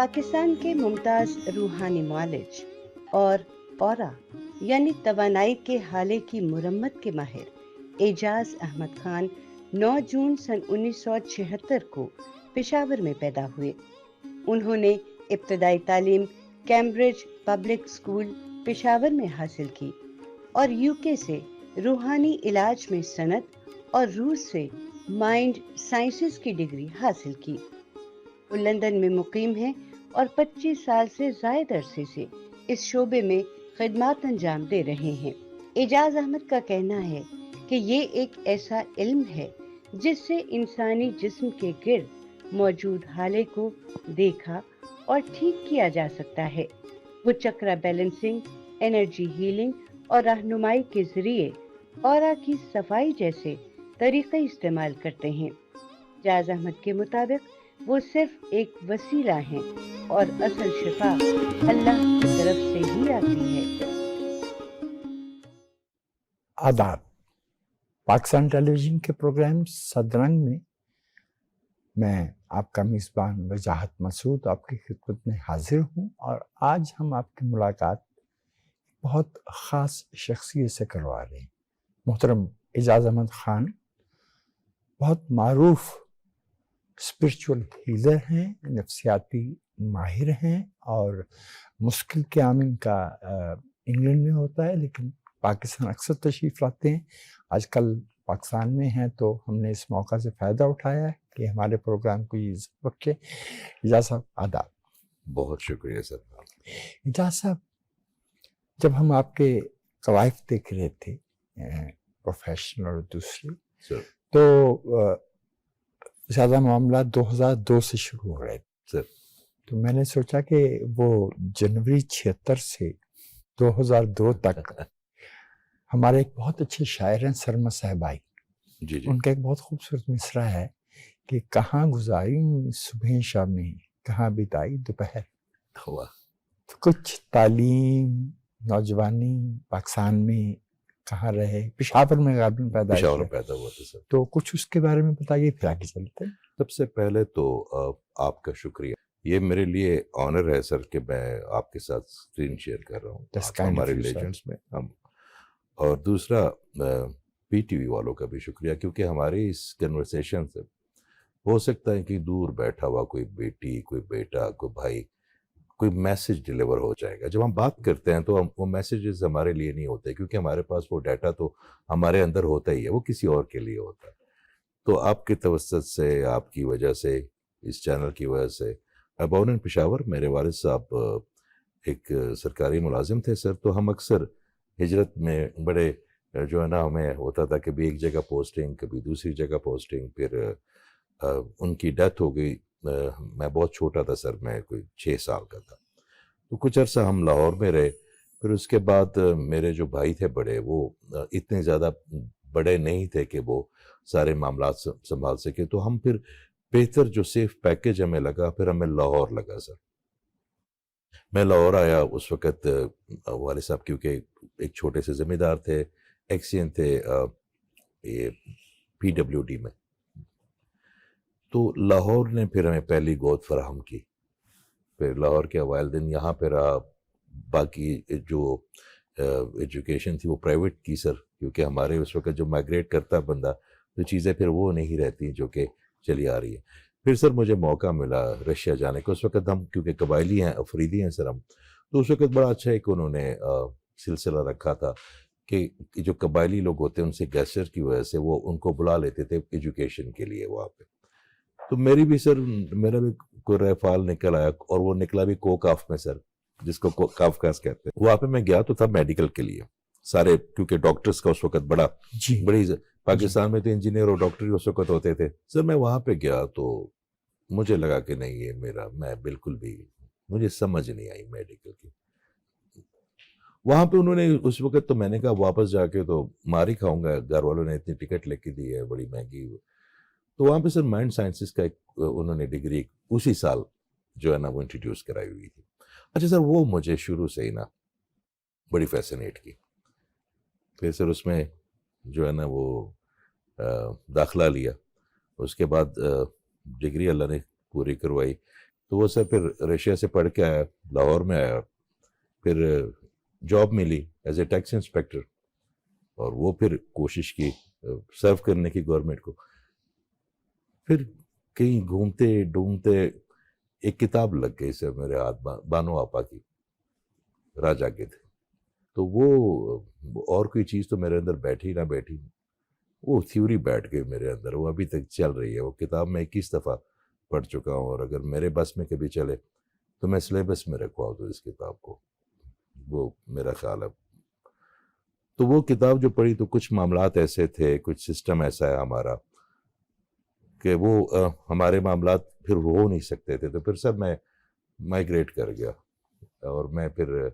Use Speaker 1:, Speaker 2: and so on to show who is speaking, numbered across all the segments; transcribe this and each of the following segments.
Speaker 1: پاکستان کے ممتاز روحانی معالج اور اورا یعنی توانائی کے حالے کی مرمت کے ماہر اعجاز احمد خان 9 جون سن 1976 کو پشاور میں پیدا ہوئے۔ انہوں نے ابتدائی تعلیم کیمبرج پبلک اسکول پشاور میں حاصل کی اور UK سے روحانی علاج میں سند اور روس سے مائنڈ سائنسز کی ڈگری حاصل کی۔ وہ لندن میں مقیم ہیں اور 25 سال سے زائد عرصے سے اس شعبے میں خدمات انجام دے رہے ہیں۔ اعجاز احمد کا کہنا ہے کہ یہ ایک ایسا علم ہے جس سے انسانی جسم کے گرد موجود حالے کو دیکھا اور ٹھیک کیا جا سکتا ہے۔ وہ چکرا بیلنسنگ، انرجی ہیلنگ اور رہنمائی کے ذریعے اورا کی صفائی جیسے طریقے استعمال کرتے ہیں۔ اعجاز احمد کے مطابق وہ صرف ایک وسیلہ ہیں اور اصل شفا اللہ کی طرف سے ہی آتی ہے۔
Speaker 2: آداب۔ پاکستان ٹیلی ویژن کے پروگرام صدرنگ میں میں آپ کا میزبان وجاہت مسعود آپ کی خدمت میں حاضر ہوں، اور آج ہم آپ کی ملاقات بہت خاص شخصیت سے کروا رہے ہیں۔ محترم اعجاز احمد خان بہت معروف اسپرچول ہیلر ہیں، نفسیاتی ماہر ہیں، اور مشکل قیام ان کا انگلینڈ میں ہوتا ہے لیکن پاکستان اکثر تشریف لاتے ہیں۔ آج کل پاکستان میں ہیں تو ہم نے اس موقع سے فائدہ اٹھایا ہے کہ ہمارے پروگرام کو یہ عزت بخشے۔ اعجاز صاحب آداب۔
Speaker 3: بہت شکریہ سر۔
Speaker 2: اعجاز صاحب، جب ہم آپ کے قوائف دیکھ رہے تھے پروفیشنل اور دوسری، تو زیادہ معاملہ 2002 سے شروع ہو رہے تھے، تو میں نے سوچا کہ وہ جنوری 76 سے 2002 تک ہمارے ایک بہت اچھے شاعر ہیں سرما صاحبائی، ان کا ایک بہت خوبصورت مصرع ہے کہ کہاں گزاری صبح شامیں، کہاں بتائی دوپہر۔
Speaker 3: ہوا
Speaker 2: تو کچھ تعلیم، نوجوانی پاکستان میں کہاں رہے؟ پشاور میں غالباً پیدا
Speaker 3: ہوا تھا سر،
Speaker 2: تو کچھ اس کے بارے میں بتائیے پھر آگے چلتے ہیں۔
Speaker 3: سب سے پہلے تو آپ کا شکریہ، یہ میرے لیے آنر ہے سر کہ میں آپ کے ساتھ اسکرین شیئر کر رہا ہوں ہمارے لیجنڈس میں ہم، اور دوسرا پی ٹی وی والوں کا بھی شکریہ، کیونکہ ہماری اس کنورسیشن سے ہو سکتا ہے کہ دور بیٹھا ہوا کوئی بیٹی، کوئی بیٹا، کوئی بھائی، کوئی میسج ڈیلیور ہو جائے گا۔ جب ہم بات کرتے ہیں تو وہ میسیجز ہمارے لیے نہیں ہوتے، کیونکہ ہمارے پاس وہ ڈیٹا تو ہمارے اندر ہوتا ہی ہے، وہ کسی اور کے لیے ہوتا ہے۔ تو آپ کے توسط سے، آپ کی وجہ سے، اس چینل کی وجہ سے، اباؤن پشاور میرے والد صاحب ایک سرکاری ملازم تھے سر، تو ہم اکثر ہجرت میں بڑے جو ہے نا، ہمیں ہوتا تھا کہ بھی ایک جگہ پوسٹنگ، کبھی دوسری جگہ پوسٹنگ، پھر ان کی ڈیتھ ہو گئی۔ میں بہت چھوٹا تھا سر، میں کوئی 6 سال کا تھا، تو کچھ عرصہ ہم لاہور میں رہے۔ پھر اس کے بعد میرے جو بھائی تھے بڑے، وہ اتنے زیادہ بڑے نہیں تھے کہ وہ سارے معاملات سنبھال سکے، تو ہم پھر بہتر جو سیف پیکج ہمیں لگا، پھر ہمیں لاہور لگا سر۔ میں لاہور آیا اس وقت، والد صاحب کیونکہ ایک چھوٹے سے ذمہ دار تھے، ایکسین تھے یہ PWD میں، تو لاہور نے پھر ہمیں پہلی گود فراہم کی۔ پھر لاہور کے اوائل دن یہاں پہ رہا، باقی جو ایجوکیشن تھی وہ پرائیویٹ کی سر، کیونکہ ہمارے اس وقت جو مائگریٹ کرتا بندہ تو چیزیں پھر وہ نہیں رہتی جو کہ چلی آ رہی ہے۔ پھر سر مجھے موقع ملا رشیا جانے کا۔ اس وقت ہم کیونکہ قبائلی ہیں، افریدی ہیں سر ہم، تو اس وقت بڑا اچھا ایک انہوں نے سلسلہ رکھا تھا کہ جو قبائلی لوگ ہوتے ہیں ان سے گیسٹر کی وجہ سے وہ ان کو بلا لیتے تھے ایجوکیشن کے لیے وہاں پہ۔ تو میری بھی سر، میرا بھی کوئی ریفال نکل آیا، اور وہ نکلا بھی کوکاف میں سر، جس کو کافکاس کہتے ہیں۔ وہاں پہ میں گیا تو تھا میڈیکل کے لیے سارے، کیونکہ ڈاکٹرز کا اس وقت بڑا بڑی پاکستان میں تو انجینئر اور ڈاکٹر اس وقت ہوتے تھے سر۔ میں وہاں پہ گیا تو مجھے لگا کہ نہیں، یہ میں بالکل بھی مجھے سمجھ نہیں آئی میڈیکل کی۔ وہاں پہ انہوں نے اس وقت، تو میں نے کہا واپس جا کے تو مار ہی کھاؤں گا، گھر والوں نے اتنی ٹکٹ لے کے دی ہے بڑی مہنگی۔ تو وہاں پہ سر مائنڈ سائنسز کا ایک انہوں نے ڈگری اسی سال جو ہے نا وہ انٹروڈیوس کرائی ہوئی تھی۔ اچھا سر، وہ مجھے شروع سے ہی نا بڑی فیسنیٹ کی۔ پھر سر اس میں جو ہے نا وہ داخلہ لیا، اس کے بعد ڈگری اللہ نے پوری کروائی۔ تو وہ سر پھر رشیا سے پڑھ کے آیا, لاہور میں آیا, پھر جاب ملی ایز اے ٹیکس انسپیکٹر, اور وہ پھر کوشش کی سرو کرنے کی گورنمنٹ کو. پھر کہیں گھومتے ڈھونڈتے ایک کتاب لگ گئی سر میرے ہاتھ, بانو آپا کی, راجا کے تھے. تو وہ اور کوئی چیز تو میرے اندر بیٹھی نہ بیٹھی, وہ تھیوری بیٹھ گئی میرے اندر, وہ ابھی تک چل رہی ہے. وہ کتاب میں 21 دفعہ پڑھ چکا ہوں, اور اگر میرے بس میں کبھی چلے تو میں سلیبس میں رکھواؤں تو اس کتاب کو, وہ میرا خیال ہے. تو وہ کتاب جو پڑھی تو کچھ معاملات ایسے تھے, کچھ سسٹم ایسا ہے ہمارا کہ وہ ہمارے معاملات پھر ہو نہیں سکتے تھے. تو پھر سر میں مائیگریٹ کر گیا, اور میں پھر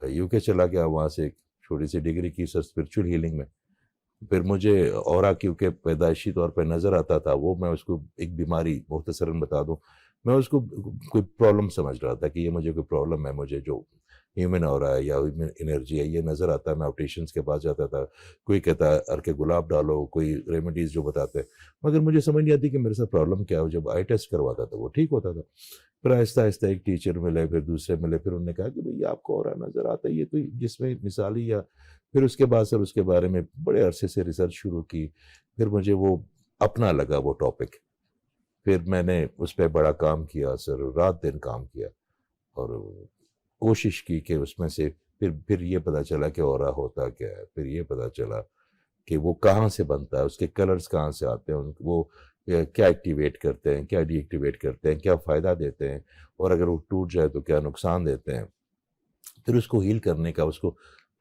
Speaker 3: یو کے چلا گیا, وہاں سے ایک چھوٹی سی ڈگری کی سر اسپرچول ہیلنگ میں. پھر مجھے اورا کیونکہ پیدائشی طور پہ نظر آتا تھا, وہ میں اس کو ایک بیماری مختصراً بتا دوں, میں اس کو کوئی پرابلم سمجھ رہا تھا کہ یہ مجھے کوئی پرابلم ہے, مجھے جو ہیومن اورا ہے یا ہیومن انرجی ہے یہ نظر آتا ہے. میں آپٹیشنس کے پاس جاتا تھا, کوئی کہتا ہے ارکے گلاب ڈالو, کوئی ریمیڈیز جو بتاتے, مگر مجھے سمجھ نہیں آتی کہ میرے ساتھ پرابلم کیا ہے. جب آئی ٹیسٹ کرواتا تھا وہ ٹھیک ہوتا تھا. پھر آہستہ آہستہ ایک ٹیچر ملے, پھر دوسرے ملے, پھر انہوں نے کہا کہ بھئی آپ کو اورا نظر آتا ہے, یہ تو جس میں مثالی. یا پھر اس کے بعد سر اس کے بارے میں بڑے عرصے سے ریسرچ شروع کی. پھر مجھے وہ اپنا لگا وہ ٹاپک, پھر میں نے اس پہ بڑا کام کیا سر, رات دن کام کیا, اور کوشش کی کہ اس میں سے پھر یہ پتہ چلا کہ اورا ہوتا کیا ہے. پھر یہ پتہ چلا کہ وہ کہاں سے بنتا ہے, اس کے کلرز کہاں سے آتے ہیں, وہ کیا ایکٹیویٹ کرتے ہیں, کیا ڈی ایکٹیویٹ کرتے ہیں, کیا فائدہ دیتے ہیں, اور اگر وہ ٹوٹ جائے تو کیا نقصان دیتے ہیں. پھر اس کو ہیل کرنے کا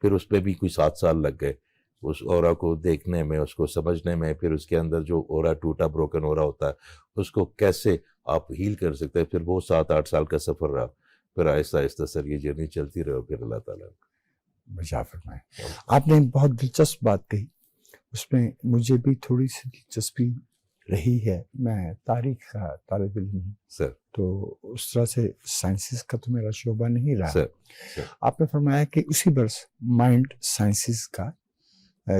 Speaker 3: پھر اس پہ بھی کوئی 7 سال لگ گئے, اس اورا کو دیکھنے میں, اس کو سمجھنے میں. پھر اس کے اندر جو اورا ٹوٹا بروکن اورا ہوتا ہے اس کو کیسے آپ ہیل کر سکتے ہیں. پھر وہ 7-8 سال کا سفر رہا. پھر آہستہ آہستہ سر یہ جرنی چلتی رہے, پھر اللہ تعالیٰ
Speaker 2: بجا فرمائے. آپ نے بہت دلچسپ بات کہی, اس میں مجھے بھی تھوڑی سی دلچسپی رہی ہے. میں تاریخ کا طالب علم ہوں
Speaker 3: سر,
Speaker 2: تو اس طرح سے سائنسز کا تو میرا شعبہ نہیں رہا.
Speaker 3: سر
Speaker 2: آپ نے فرمایا کہ اسی برس مائنڈ سائنسز کا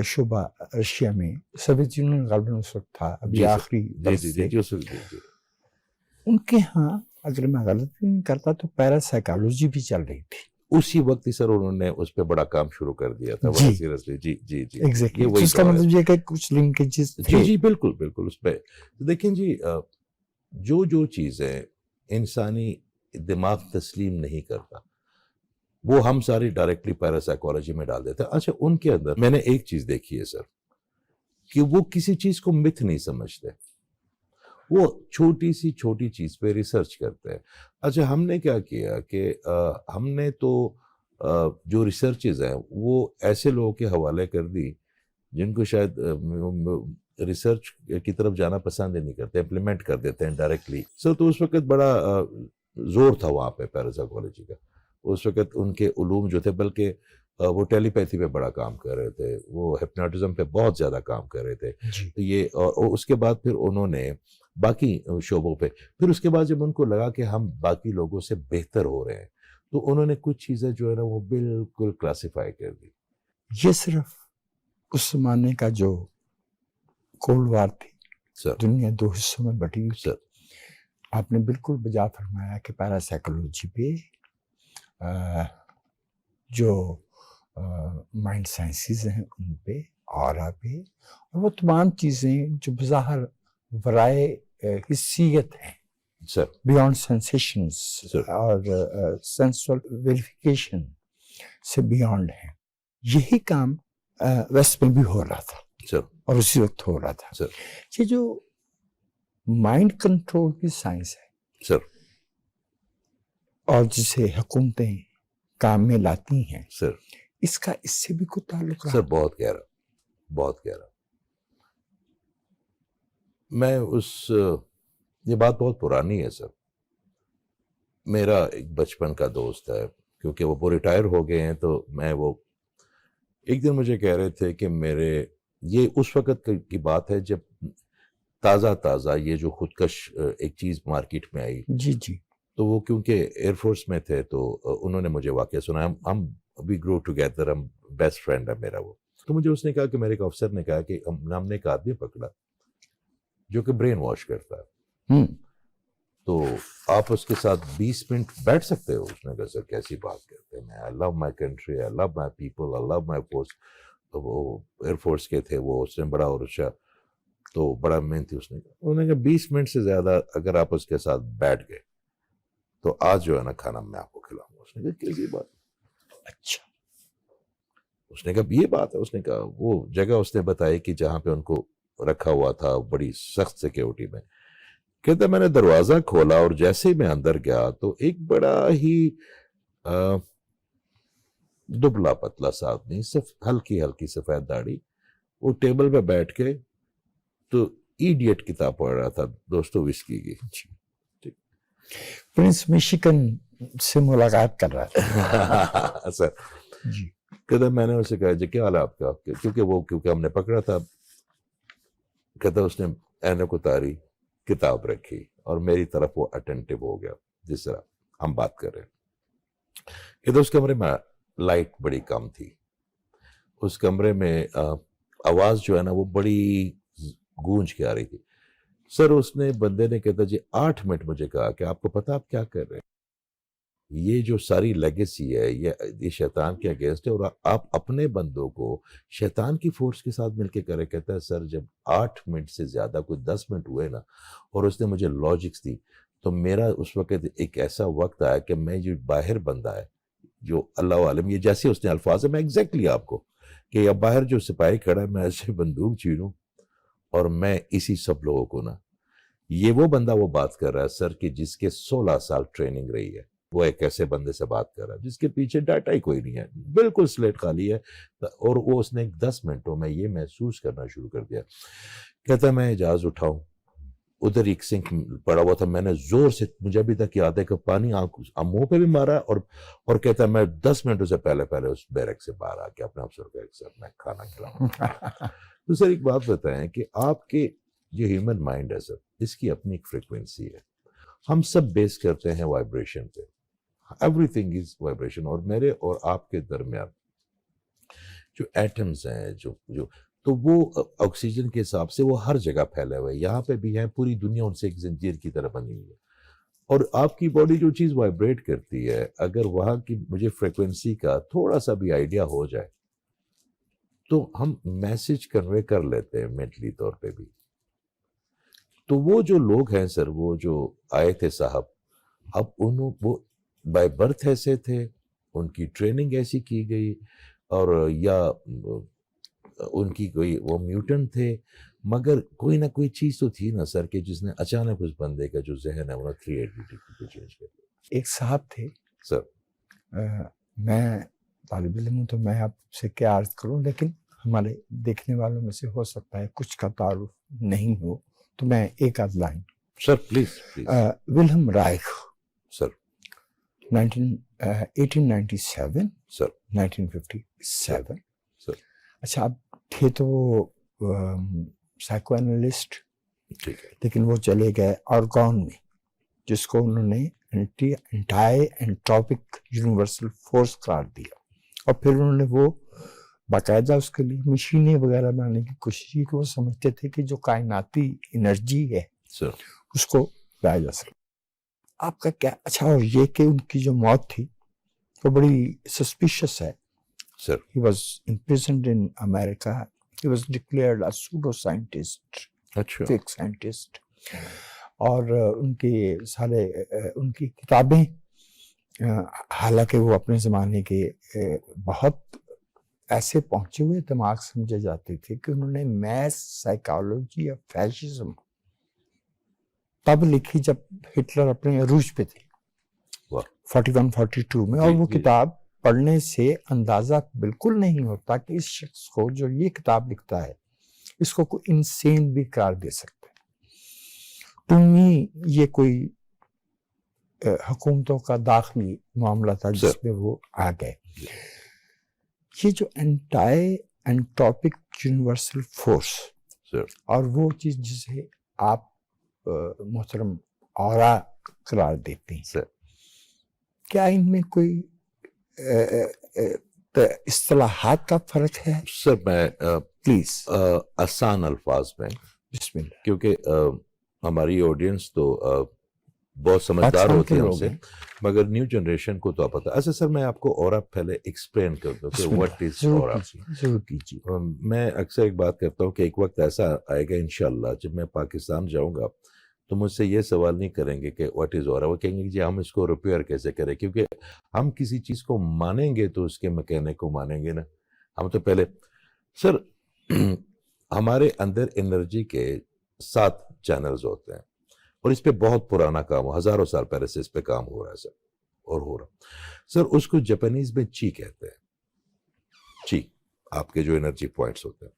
Speaker 2: شعبہ رشیا میں سوویت یونین غالباً اس وقت تھا, ابھی آخری ان کے ہاں, اگر میں غلط نہیں کرتا تو پیراسائیکالوجی بھی چل رہی تھی
Speaker 3: اسی وقت ہی سر. انہوں نے اس پہ بڑا کام شروع کر دیا تھا.
Speaker 2: ایگزیکٹلی اس کا مطلب یہ کہ کچھ لنکیجز تھے.
Speaker 3: جی بالکل بالکل. اس پہ دیکھیں جی, جو چیزیں انسانی دماغ تسلیم نہیں کرتا وہ ہم ساری ڈائریکٹلی پیراسائیکالوجی میں ڈال دیتے ہیں. اچھا, ان کے اندر میں نے ایک چیز دیکھی ہے سر کہ وہ کسی چیز کو متھ نہیں سمجھتے, وہ چھوٹی سی چھوٹی چیز پہ ریسرچ کرتے ہیں. اچھا, ہم نے کیا کیا کہ ہم نے تو جو ریسرچز ہیں وہ ایسے لوگوں کے حوالے کر دی جن کو شاید ریسرچ کی طرف جانا پسند ہی نہیں کرتے, امپلیمنٹ کر دیتے ہیں ڈائریکٹلی. سر تو اس وقت بڑا زور تھا وہاں پہ پیراسائیکالوجی کا. اس وقت ان کے علوم جو تھے, بلکہ وہ ٹیلی پیتھی پہ بڑا کام کر رہے تھے, وہ ہپناٹزم پہ بہت زیادہ کام کر رہے تھے. یہ اور اس کے بعد پھر انہوں نے باقی شعبوں پہ, پھر اس کے بعد جب ان کو لگا کہ ہم باقی لوگوں سے بہتر ہو رہے ہیں تو انہوں نے کچھ چیزیں جو ہے نا وہ بالکل کلاسیفائی کر دی.
Speaker 2: یہ صرف اس زمانے کا جو کولڈ وار تھی
Speaker 3: سر,
Speaker 2: دنیا 2 حصوں میں بٹی ہوئی.
Speaker 3: سر
Speaker 2: آپ نے بالکل بجا فرمایا کہ پیراسائیکالوجی پہ, جو مائنڈ سائنسز ہیں ان پہ, اورا پہ, اور وہ تمام چیزیں جو بظاہر ورائے حسیت ہیں
Speaker 3: سر,
Speaker 2: بیانڈ سینسیشنز اور سینسول ویریفیکیشن سے بیانڈ ہیں, یہی کام ویسٹ میں بھی ہو رہا تھا
Speaker 3: سر,
Speaker 2: اور اسی وقت ہو رہا تھا.
Speaker 3: سر
Speaker 2: یہ جو مائنڈ کنٹرول کی سائنس ہے
Speaker 3: سر,
Speaker 2: اور جسے حکومتیں کام میں لاتی ہیں
Speaker 3: سر,
Speaker 2: اس کا اس سے بھی کوئی تعلق رہا؟
Speaker 3: سر بہت گہرا, بہت گہرا. میں یہ بات بہت پرانی ہے سر. میرا ایک بچپن کا دوست ہے, کیونکہ وہ ریٹائر ہو گئے ہیں, تو میں وہ ایک دن مجھے کہہ رہے تھے کہ یہ اس وقت کی بات ہے جب تازہ یہ جو خودکش ایک چیز مارکیٹ میں آئی.
Speaker 2: جی جی.
Speaker 3: تو وہ کیونکہ ایئر فورس میں تھے تو انہوں نے مجھے واقعہ سنا. ہم وی گرو ٹوگیدر, ہم بیسٹ فرینڈ ہے میرا وہ. تو مجھے اس نے کہا کہ میرے ایک افسر نے کہا کہ ہم نے ایک آدمی پکڑا جو کہ برین واش کرتا ہے. تو آپ اس کے ساتھ 20 منٹ بیٹھ سکتے ہو. اس نے کہا سر کیسی بات کرتے ہیں, میں I love my country, I love my people, I love my force. وہ ایئر فورس کے تھے, وہ اس نے بڑا عرصہ تو بڑا محنتی. اس نے کہا, انہوں نے کہا 20 منٹ سے زیادہ اگر آپ اس کے ساتھ بیٹھ گئے تو آج جو ہے نا کھانا میں آپ کو کھلاؤں گا. اس نے کہا کیسی بات. اچھا. اس نے کہا یہ بات ہے. اس نے کہا وہ جگہ اس نے بتائی کہ جہاں پہ ان کو رکھا ہوا تھا بڑی سخت سیکیورٹی میں. کہتا میں نے دروازہ کھولا اور جیسے ہی میں اندر گیا تو ایک بڑا ہی دبلا پتلا سا آدمی, ہلکی ہلکی سفید داڑھی, وہ ٹیبل پہ بیٹھ کے تو ایڈیٹ کتاب پڑھ رہا تھا دوستویسکی کی.
Speaker 2: پرنس میشیگن سے ملاقات کر رہا تھا
Speaker 3: سر. جی. کہتا میں نے اسے کہا جی کیا حال ہے آپ کا, کیونکہ ہم نے پکڑا تھا. کہتا اس نے اینک اتاری, کتاب رکھی اور میری طرف وہ اٹینٹو ہو گیا جس طرح ہم بات کر رہے ہیں. کہتا اس کمرے میں لائٹ بڑی کم تھی. اس کمرے میں آواز جو ہے نا وہ بڑی گونج کے آ رہی تھی. سر اس نے بندے نے کہتا جی 8 منٹ مجھے کہا کہ آپ کو پتا آپ کیا کر رہے ہیں, یہ جو ساری لیگیسی ہے یہ شیطان کے اگینسٹ ہے اور آپ اپنے بندوں کو شیطان کی فورس کے ساتھ مل کے کرے. کہتا ہے سر جب 8 منٹ سے زیادہ کوئی 10 منٹ ہوئے نا اور اس نے مجھے لاجکس دی تو میرا اس وقت ایک ایسا وقت آیا کہ میں جو باہر بندہ ہے جو اللہ عالم, یہ جیسے اس نے الفاظ ہے میں ایگزیکٹلی آپ کو کہ اب باہر جو سپاہی کھڑا ہے میں ایسے بندوق چھینوں اور میں اسی سب لوگوں کو نا, یہ وہ بندہ وہ بات کر رہا ہے سر کہ جس کے 16 سال ٹریننگ رہی ہے. وہ ایک ایسے بندے سے بات کر رہا ہے جس کے پیچھے ڈاٹا ہی کوئی نہیں ہے, بالکل سلیٹ خالی ہے. اور وہ اس نے 10 منٹوں میں یہ محسوس کرنا شروع کر دیا. کہتا ہے میں جہاز اٹھاؤں, ادھر ایک سنک پڑا ہوا تھا, میں نے زور سے, مجھے ابھی تک یاد ہے کہ پانی منہ پہ بھی مارا اور کہتا ہے میں 10 منٹوں سے پہلے اس بیرک سے باہر آ کے اپنے افسر کو ایک سر میں کھانا کھلاؤں. تو سر ایک بات بتائیں کہ آپ کے جو ہیومن مائنڈ ہے سر, اس کی اپنی ایک فریکوینسی ہے. ہم سب بیس کرتے ہیں وائبریشن پہ, ایوری تھنگ از وائبریشن. اور میرے اور آپ کے درمیان جو ایٹمز ہیں جو تو وہ آکسیجن کے حساب سے وہ ہر جگہ پھیلے ہوئے, یہاں پہ بھی ہیں, پوری دنیا ان سے ایک زنجیر کی طرح بنی ہوئی ہے. اور آپ کی باڈی جو چیز وائبریٹ کرتی ہے, اگر وہاں کی مجھے فریکوینسی کا تھوڑا سا بھی آئیڈیا ہو جائے تو ہم میسج کنوے کر لیتے ہیں مینٹلی طور پہ بھی. تو وہ جو لوگ ہیں سر, وہ جو آئے تھے صاحب, اب وہ بائی برتھ ایسے تھے, ان کی ٹریننگ ایسی کی گئی, اور یا ان کی کوئی وہ میوٹنٹ تھے, مگر کوئی نہ کوئی چیز تو تھی نا سر کہ جس نے اچانک اس بندے کا جو ذہن ہے وہ 380 کو چینج کر دیا.
Speaker 2: ایک صاحب تھے
Speaker 3: سر,
Speaker 2: میں طالب علم ہوں تو میں آپ سے کیا عرض کروں, لیکن ہمارے دیکھنے والوں میں سے ہو سکتا ہے کچھ کا تعارف نہیں ہو, تو میں ایک آدھ لائن.
Speaker 3: Sir please.
Speaker 2: ولہم رائخ
Speaker 3: سر,
Speaker 2: 1897
Speaker 3: سر,
Speaker 2: 1957.
Speaker 3: سر.
Speaker 2: اچھا, اب تھے تو وہ سائیکو اینالسٹ, لیکن وہ چلے گئے آرگون میں, جس کو انہوں نے انٹائی انٹروپک یونیورسل فورس قرار دیا, اور پھر انہوں نے وہ باقاعدہ اس کے لیے مشینیں وغیرہ بنانے کی کوشش کی کہ وہ سمجھتے تھے کہ جو کائناتی انرجی ہے اس کو لایا جا سکتا. آپ کا کیا اچھا, اور یہ کہ ان کی جو موت تھی وہ بڑی سسپیشس ہے.
Speaker 3: Sir.
Speaker 2: He was imprisoned in America. He was declared a pseudo scientist, fake scientist. اور ان کے سارے ان کی کتابیں, حالانکہ وہ اپنے زمانے کے بہت ایسے پہنچے ہوئے دماغ سمجھے جاتے تھے کہ انہوں نے میس سائیکالوجی آف فیشزم تب لکھی جب ہٹلر اپنے عروج پہ تھے 41-42 میں, اور وہ کتاب پڑھنے سے اندازہ بالکل نہیں ہوتا کہ اس شخص کو جو یہ کتاب لکھتا ہے اس کو کوئی انسین بھی قرار دے سکتا ہے. یہ کوئی حکومتوں کا داخلی معاملہ تھا جس میں وہ آ گئے. یہ جو انٹائی انٹروپک یونیورسل فورس اور وہ چیز جسے آپ محترم اورا قرار دیتے ہیں, کیا ان میں کوئی اصطلاحات کا فرق ہے؟
Speaker 3: سر میں
Speaker 2: پلیز
Speaker 3: آسان الفاظ میں,
Speaker 2: بسم اللہ,
Speaker 3: کیونکہ ہماری آڈینس تو بہت سمجھدار ہوتے ہیں ہم سے، مگر نیو جنریشن کو تو پتہ. اچھا سر، میں آپ کو اورا پہلے ایکسپلین کر دوں کہ واٹ از اورا. میں اکثر ایک بات کرتا ہوں کہ ایک وقت ایسا آئے گا انشاءاللہ جب میں پاکستان جاؤں گا تو مجھ سے یہ سوال نہیں کریں گے کہ واٹ از اورا، وہ کہیں گے کہ جی ہم اس کو ریپیئر کیسے کریں، کیونکہ ہم کسی چیز کو مانیں گے تو اس کے میکینک کو مانیں گے نا. ہم تو پہلے سر ہمارے اندر انرجی کے 7 چینلز ہوتے ہیں اور اس پہ بہت پرانا کام ہو، ہزاروں سال پہلے سے اس پہ کام ہو رہا ہے سر، اور ہو رہا. سر اس کو جاپانیز میں چی کہتے ہیں، چی آپ کے جو انرجی پوائنٹس ہوتے ہیں.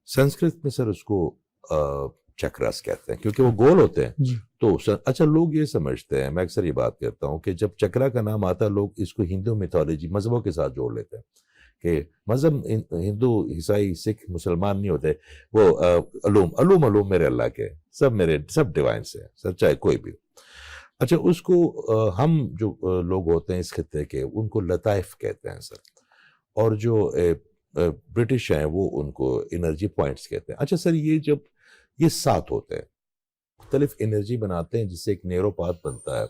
Speaker 3: سنسکرت میں سر اس کو چکراس کہتے ہیں کیونکہ وہ گول ہوتے ہیں. تو اچھا لوگ یہ سمجھتے ہیں، میں اکثر یہ بات کرتا ہوں کہ جب چکرا کا نام آتا ہے لوگ اس کو ہندو میتھولوجی مذہبوں کے ساتھ جوڑ لیتے ہیں کہ مذہب ہندو عیسائی سکھ مسلمان نہیں ہوتے، وہ علوم میرے اللہ کے، سب ڈیوائنس ہیں سر، چاہے کوئی بھی. اچھا اس کو ہم جو لوگ ہوتے ہیں اس خطے کے ان کو لطائف کہتے ہیں سر، اور جو برٹش ہیں وہ ان کو انرجی پوائنٹس کہتے ہیں. اچھا سر یہ 7 ہوتے ہیں، مختلف انرجی بناتے ہیں جس سے ایک نیرو پاتھ بنتا ہے،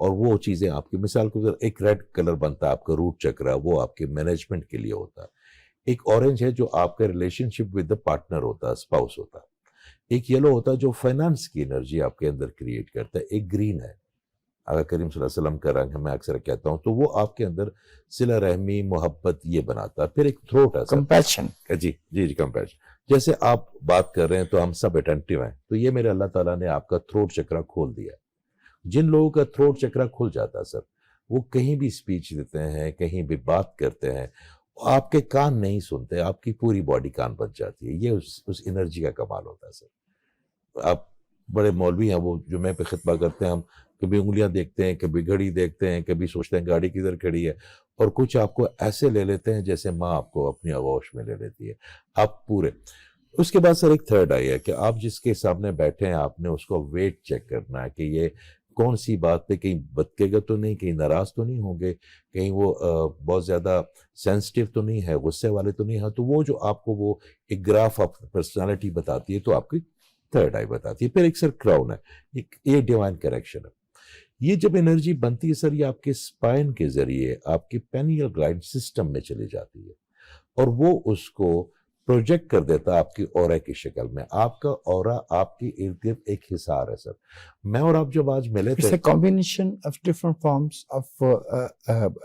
Speaker 3: اور وہ چیزیں آپ کی مثال کے طور ایک ریڈ کلر بنتا ہے آپ کا روٹ چکرا، وہ آپ کے مینجمنٹ کے لیے ہوتا ہے. ایک اورنج ہے جو آپ کا relation ship with the partner ہوتا ہے، اسپاؤس ہوتا ہے. ایک یلو ہوتا ہے جو فائنانس کی انرجی آپ کے اندر کریٹ کرتا ہے. ایک گرین ہے، آقا کریم صلی اللہ علیہ وسلم کا رنگ ہے، میں اکثر کہتا ہوں، تو وہ آپ کے اندر صلہ رحمی محبت یہ بناتا ہے. پھر ایک تھروٹ ہے
Speaker 2: کمپیشن،
Speaker 3: جی کمپیشن. جیسے آپ بات کر رہے ہیں تو ہم سب اٹینٹیو ہیں، تو یہ میرے اللہ تعالیٰ نے آپ کا تھروٹ چکرا کھول دیا ہے. جن لوگوں کا تھروٹ چکرا کھل جاتا ہے سر، وہ کہیں بھی اسپیچ دیتے ہیں، کہیں بھی بات کرتے ہیں، آپ کے کان نہیں سنتے، آپ کی پوری باڈی کان بن جاتی ہے. یہ اس انرجی کا کمال ہوتا ہے سر. آپ بڑے مولوی ہیں وہ جمعے پہ خطبہ کرتے ہیں، ہم کبھی انگلیاں دیکھتے ہیں، کبھی گھڑی دیکھتے ہیں، کبھی سوچتے ہیں گاڑی کدھر کھڑی ہے، اور کچھ آپ کو ایسے لے لیتے ہیں جیسے ماں آپ کو اپنی آغوش میں لے لیتی ہے، آپ پورے. اس کے بعد سر ایک تھرڈ آئی ہے کہ آپ جس کے سامنے بیٹھے ہیں آپ نے اس کو ویٹ چیک کرنا ہے کہ یہ کون سی بات پہ کہیں بتکے گا تو نہیں، کہیں ناراض تو نہیں ہوں گے، کہیں وہ بہت زیادہ سینسٹیو تو نہیں ہے، غصے والے تو نہیں ہے. تو وہ جو آپ کو وہ ایک گراف آف پرسنالٹی بتاتی ہے، تو آپ کی تھرڈ آئی بتاتی ہے. پھر ایک سر کراؤن ہے، یہ ڈیوائن کریکشن ہے. یہ جب انرجی بنتی ہے سر، یہ آپ کے اسپائن کے ذریعے آپ کے پینیل گلائنڈ سسٹم میں چلی جاتی ہے، اور وہ اس کو پروجیکٹ کر دیتا ہے آپ کی اورا کی شکل میں. آپ کا اورا آپ کے ارد گرد ایک حصار ہے سر. میں اور آپ جب آج ملے تھے،
Speaker 2: combination of different forms of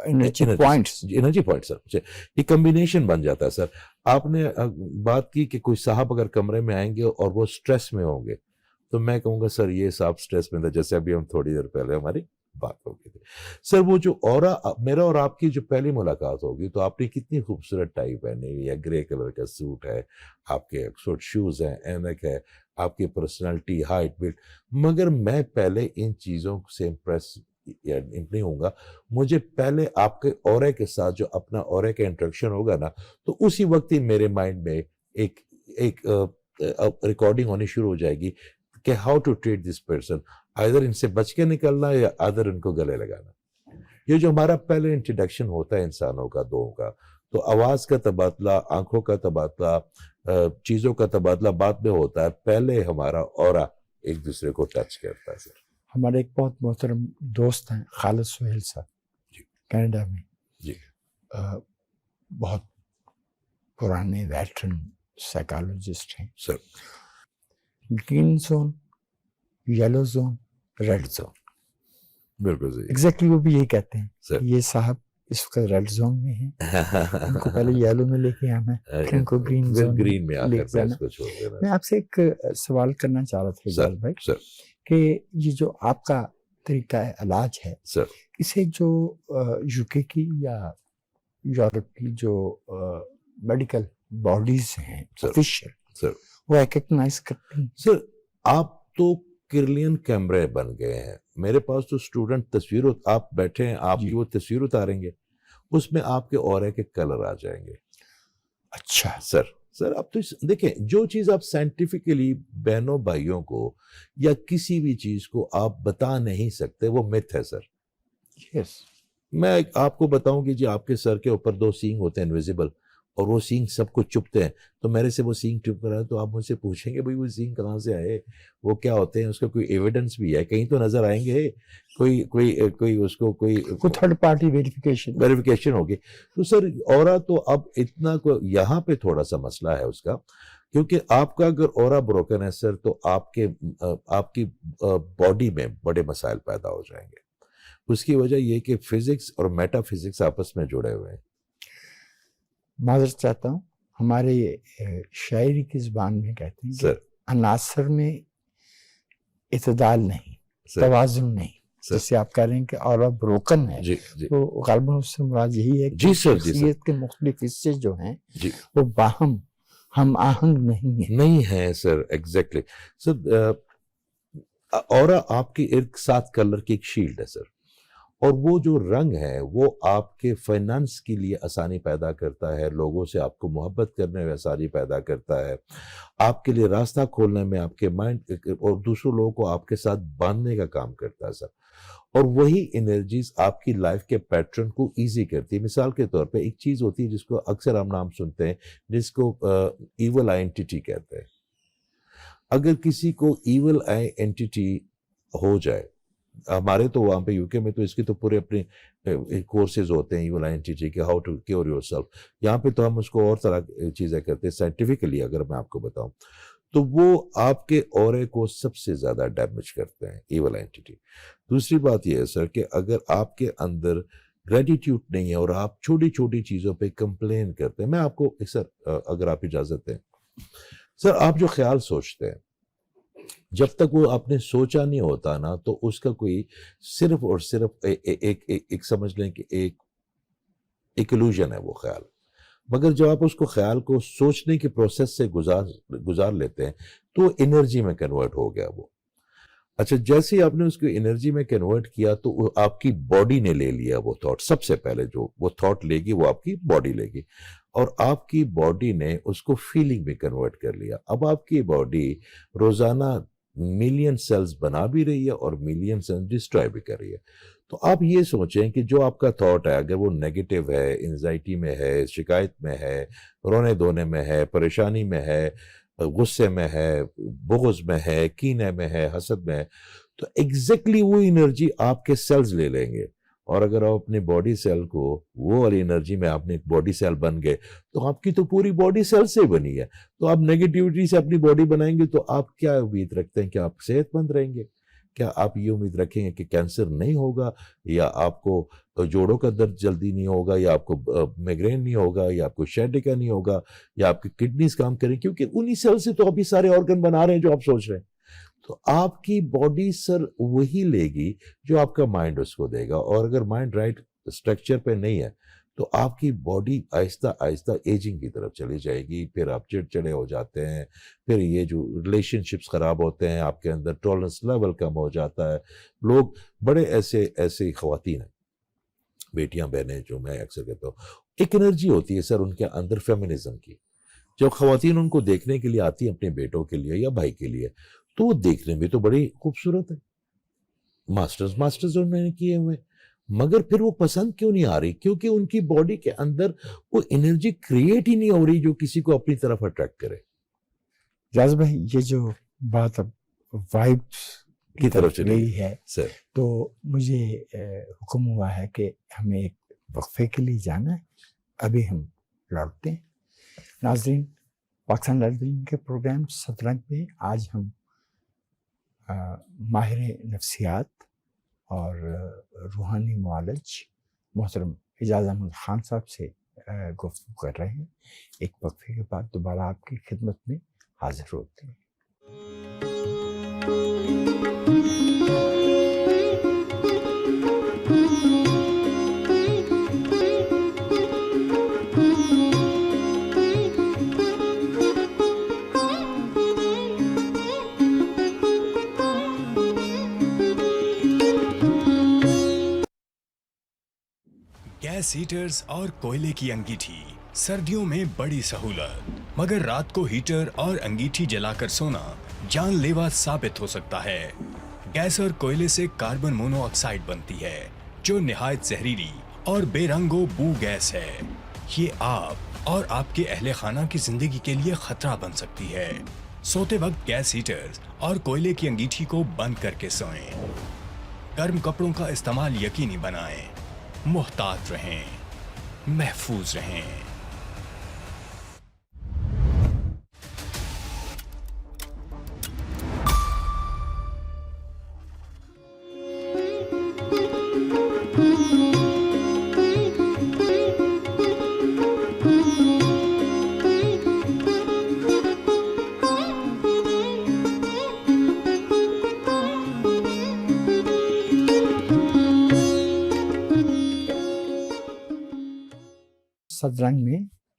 Speaker 2: energy points.
Speaker 3: Energy point sir, یہ کمبینیشن بن جاتا ہے سر. آپ نے بات کی کہ کوئی صاحب اگر کمرے میں آئیں گے اور وہ سٹریس میں ہوں گے، تو میں کہوں گا سر یہ صاحب سٹریس میں تھا، جیسے ابھی ہم تھوڑی دیر پہلے ہماری بات ہو گئی تھی. سر وہ جو اورا میرا اور آپ کی جو پہلی ملاقات ہوگی تو آپ نے کتنی خوبصورت ٹائی پہنی ہوئی ہے، گرے کلر کا سوٹ ہے، آپ کے ایکسفورڈ شوز ہیں، اینک ہے، آپ کی پرسنالٹی، ہائٹ، ویٹ. مگر میں پہلے ان چیزوں سے امپریس نہیں ہوں گا. مجھے پہلے آپ کے اورے کے ساتھ جو اپنا اورے کا انٹریکشن ہوگا نا، تو اسی وقت ہی میرے مائنڈ میں ایک ریکارڈنگ ہونی شروع ہو جائے گی کہ how to treat this person, ادھر ان سے بچ کے نکلنا یا ادھر ان کو گلے لگانا. یہ جو ہمارا پہلے انٹروڈکشن ہوتا ہے انسانوں کا، دو کا، تو آواز کا تبادلہ، آنکھوں کا تبادلہ، چیزوں کا تبادلہ بعد میں ہوتا ہے. پہلے ہمارا اورا ایک دوسرے کو ٹچ کرتا ہے سر.
Speaker 2: ہمارے ایک بہت محترم دوست ہیں خالد سہیل صاحب، کینیڈا میں،
Speaker 3: جی
Speaker 2: بہت پرانے ویٹرن سائیکالوجسٹ ہیں
Speaker 3: sir.
Speaker 2: Green zone, yellow zone, red zone,
Speaker 3: بالکل صحیح.
Speaker 2: ایگزیکٹلی وہ بھی یہی کہتے ہیں
Speaker 3: سر
Speaker 2: یہ صاحب اس وقت ریڈ زون میں ہیں، ان کو پہلے یلو میں لے کے آنا ہے، پھر ان کو گرین زون
Speaker 3: میں آ
Speaker 2: لے
Speaker 3: کر
Speaker 2: کے آنا.
Speaker 3: کو چھوڑ دینا.
Speaker 2: میں آپ سے ایک سوال کرنا چاہ رہا تھا اجاز بھائی
Speaker 3: سر
Speaker 2: کہ یہ جو آپ کا طریقہ علاج ہے،
Speaker 3: سر،
Speaker 2: اسے جو یو کے کی یا یورپ کی جو میڈیکل باڈیز ہیں آفیشیل،
Speaker 3: سر
Speaker 2: وہ ریکگنائز کرتے ہیں.
Speaker 3: سر آپ تو کرلین کیمرے بن گئے ہیں. میرے پاس تو اسٹوڈنٹ تصویر، آپ بیٹھے ہیں، آپ کی وہ تصویر اتاریں گے، اس میں آپ کے اورے کے کلر آ جائیں گے.
Speaker 2: اچھا
Speaker 3: سر اب تو دیکھیں، جو چیز آپ سائنٹیفکلی بہنوں بھائیوں کو یا کسی بھی چیز کو آپ بتا نہیں سکتے، وہ متھ ہے سر.
Speaker 2: یس،
Speaker 3: میں آپ کو بتاؤں کہ جی آپ کے سر کے اوپر 2 سینگ ہوتے ہیں انویزیبل، اور وہ سینگ سب کو چپتے ہیں. تو میرے سے وہ سینگ چپ رہا ہے تو آپ مجھ سے پوچھیں گے بھائی وہ سینگ کہاں سے آئے, وہ کیا ہوتے ہیں, اس کا کوئی ایویڈنس بھی ہے, کہیں تو نظر آئیں گے, کوئی اس کو کوئی
Speaker 2: تھرڈ پارٹی ویریفیکیشن
Speaker 3: ہوگی. تو سر اورا تو اب اتنا یہاں پہ تھوڑا سا مسئلہ ہے اس کا, کیونکہ آپ کا اگر اورا بروکن ہے سر تو آپ کی باڈی میں بڑے مسائل پیدا ہو جائیں گے. اس کی وجہ یہ کہ فزکس اور میٹا فزکس آپس میں جڑے ہوئے ہیں.
Speaker 2: معذرت چاہتا ہوں, ہمارے شاعری کی زبان میں کہتے ہیں کہ عناصر میں اعتدال نہیں, توازن نہیں. جیسے آپ کہہ رہے ہیں کہ اورا بروکن ہے, تو غالباً اس سے مراد یہی ہے کہ شخصیت کے مختلف حصے جو ہیں وہ باہم ہم آہنگ نہیں
Speaker 3: ہیں سر. ایگزیکٹلی سر, اورا آپ کی 7 کلر کی ایک شیلڈ ہے سر, اور وہ جو رنگ ہے وہ آپ کے فائنانس کے لیے آسانی پیدا کرتا ہے, لوگوں سے آپ کو محبت کرنے میں آسانی پیدا کرتا ہے, آپ کے لیے راستہ کھولنے میں, آپ کے مائنڈ اور دوسروں لوگوں کو آپ کے ساتھ باندھنے کا کام کرتا ہے سر. اور وہی انرجیز آپ کی لائف کے پیٹرن کو ایزی کرتی ہے. مثال کے طور پہ ایک چیز ہوتی ہے جس کو اکثر ہم نام سنتے ہیں, جس کو ایول آئی اینٹیٹی کہتے ہیں. اگر کسی کو ایول آئی اینٹیٹی ہو جائے, ہمارے تو وہاں پہ یو کے میں تو اس کی تو پورے اپنے کورسز ہوتے ہیں ایول آئی اینٹیٹی کے, how to cure your self. یہاں پہ تو ہم اس کو اور طرح چیزیں کرتے ہیں. سائنٹیفکلی اگر میں آپ کو بتاؤں تو وہ آپ کے اورے کو سب سے زیادہ ڈیمیج کرتے ہیں ایول اینٹیٹی. دوسری بات یہ ہے سر کہ اگر آپ کے اندر گریٹیٹیوڈ نہیں ہے اور آپ چھوٹی چھوٹی چیزوں پہ کمپلین کرتے ہیں, میں آپ کو سر اگر آپ اجازت دیں سر, آپ جو خیال سوچتے ہیں جب تک وہ آپ نے سوچا نہیں ہوتا نا تو اس کا کوئی صرف اور صرف ایک سمجھ لیں کہ ایک illusion ہے وہ خیال. مگر جب آپ اس کو خیال کو سوچنے کے پروسیس سے گزار لیتے ہیں تو انرجی میں کنورٹ ہو گیا وہ. اچھا, جیسے آپ نے اس کو انرجی میں کنورٹ کیا تو آپ کی باڈی نے لے لیا وہ تھاٹ. سب سے پہلے جو وہ تھاٹ لے گی وہ آپ کی باڈی لے گی, اور آپ کی باڈی نے اس کو فیلنگ میں کنورٹ کر لیا. اب آپ کی باڈی روزانہ ملین سیلز بنا بھی رہی ہے اور ملین سیلز ڈسٹرائے بھی کر رہی ہے. تو آپ یہ سوچیں کہ جو آپ کا تھاٹ ہے اگر وہ نیگیٹو ہے, انزائٹی میں ہے, شکایت میں ہے, رونے دھونے میں ہے, پریشانی میں ہے, غصے میں ہے, بغض میں ہے, کینے میں ہے, حسد میں ہے, تو ایگزیکٹلی وہ انرجی آپ کے سیلز لے لیں گے. اور اگر آپ اپنی باڈی سیل کو وہ والی انرجی میں آپ نے باڈی سیل بن گئے تو آپ کی تو پوری باڈی سیل سے بنی ہے. تو آپ نیگیٹیوٹی سے اپنی باڈی بنائیں گے تو آپ کیا امید رکھتے ہیں کہ آپ صحت مند رہیں گے؟ کیا آپ یہ امید رکھیں گے کہ کینسر نہیں ہوگا, یا آپ کو جوڑوں کا درد جلدی نہیں ہوگا, یا آپ کو میگرین نہیں ہوگا, یا آپ کو شیڈیکا نہیں ہوگا, یا آپ کی کڈنیز کام کریں, کیونکہ انہی سیل سے تو ابھی سارے آرگن بنا رہے ہیں جو آپ سوچ رہے ہیں. تو آپ کی باڈی سر وہی لے گی جو آپ کا مائنڈ اس کو دے گا. اور اگر مائنڈ رائٹ اسٹرکچر پہ نہیں ہے تو آپ کی باڈی آہستہ آہستہ ایجنگ کی طرف چلی جائے گی. پھر آپ چڑچڑے ہو جاتے ہیں, پھر یہ جو ریلیشن شپس خراب ہوتے ہیں, آپ کے اندر ٹالرنس لیول کم ہو جاتا ہے. لوگ بڑے ایسے خواتین ہیں, بیٹیاں بہنیں, جو میں اکثر کہتا ہوں, ایک انرجی ہوتی ہے سر ان کے اندر فیمنزم کی. جب خواتین ان کو دیکھنے کے لیے آتی ہیں اپنے بیٹوں کے لیے یا بھائی کے لیے, تو وہ دیکھنے میں تو بڑی خوبصورت ہے, ماسٹرز انہوں نے کیے ہوئے, مگر پھر وہ پسند کیوں نہیں آ رہی؟ کیونکہ ان کی باڈی کے اندر وہ انرجی کریٹ ہی نہیں ہو رہی جو کسی کو اپنی طرف اٹریکٹ کرے.
Speaker 2: جاز بھائی, یہ جو بات اب وائبس کی طرف چلی ہے
Speaker 3: سر,
Speaker 2: تو مجھے حکم ہوا ہے کہ ہمیں ایک وقفے کے لیے جانا ہے. ابھی ہم لوٹتے ہیں. ناظرین, پاکستان ٹیلی ویژن کے پروگرام سترنگ میں آج ہم ماہر نفسیات اور روحانی معالج محترم اعجاز احمد خان صاحب سے گفتگو کر رہے ہیں. ایک وقفے کے بعد دوبارہ آپ کی خدمت میں حاضر ہوتے ہیں.
Speaker 4: گیس ہیٹرز اور کوئلے کی انگیٹھی سردیوں میں بڑی سہولت, مگر رات کو ہیٹر اور انگیٹھی جلا کر سونا جان لیوا ثابت ہو سکتا ہے. گیس اور کوئلے سے کاربن مونو آکسائڈ بنتی ہے جو نہایت زہریلی اور بے رنگ و بو گیس ہے. یہ آپ اور آپ کے اہل خانہ کی زندگی کے لیے خطرہ بن سکتی ہے۔ سوتے وقت گیس ہیٹر اور کوئلے کی انگیٹھی کو بند کر کے سوئیں۔ گرم کپڑوں کا استعمال یقینی بنائیں۔ محتاط رہیں، محفوظ رہیں۔
Speaker 2: سدرنگ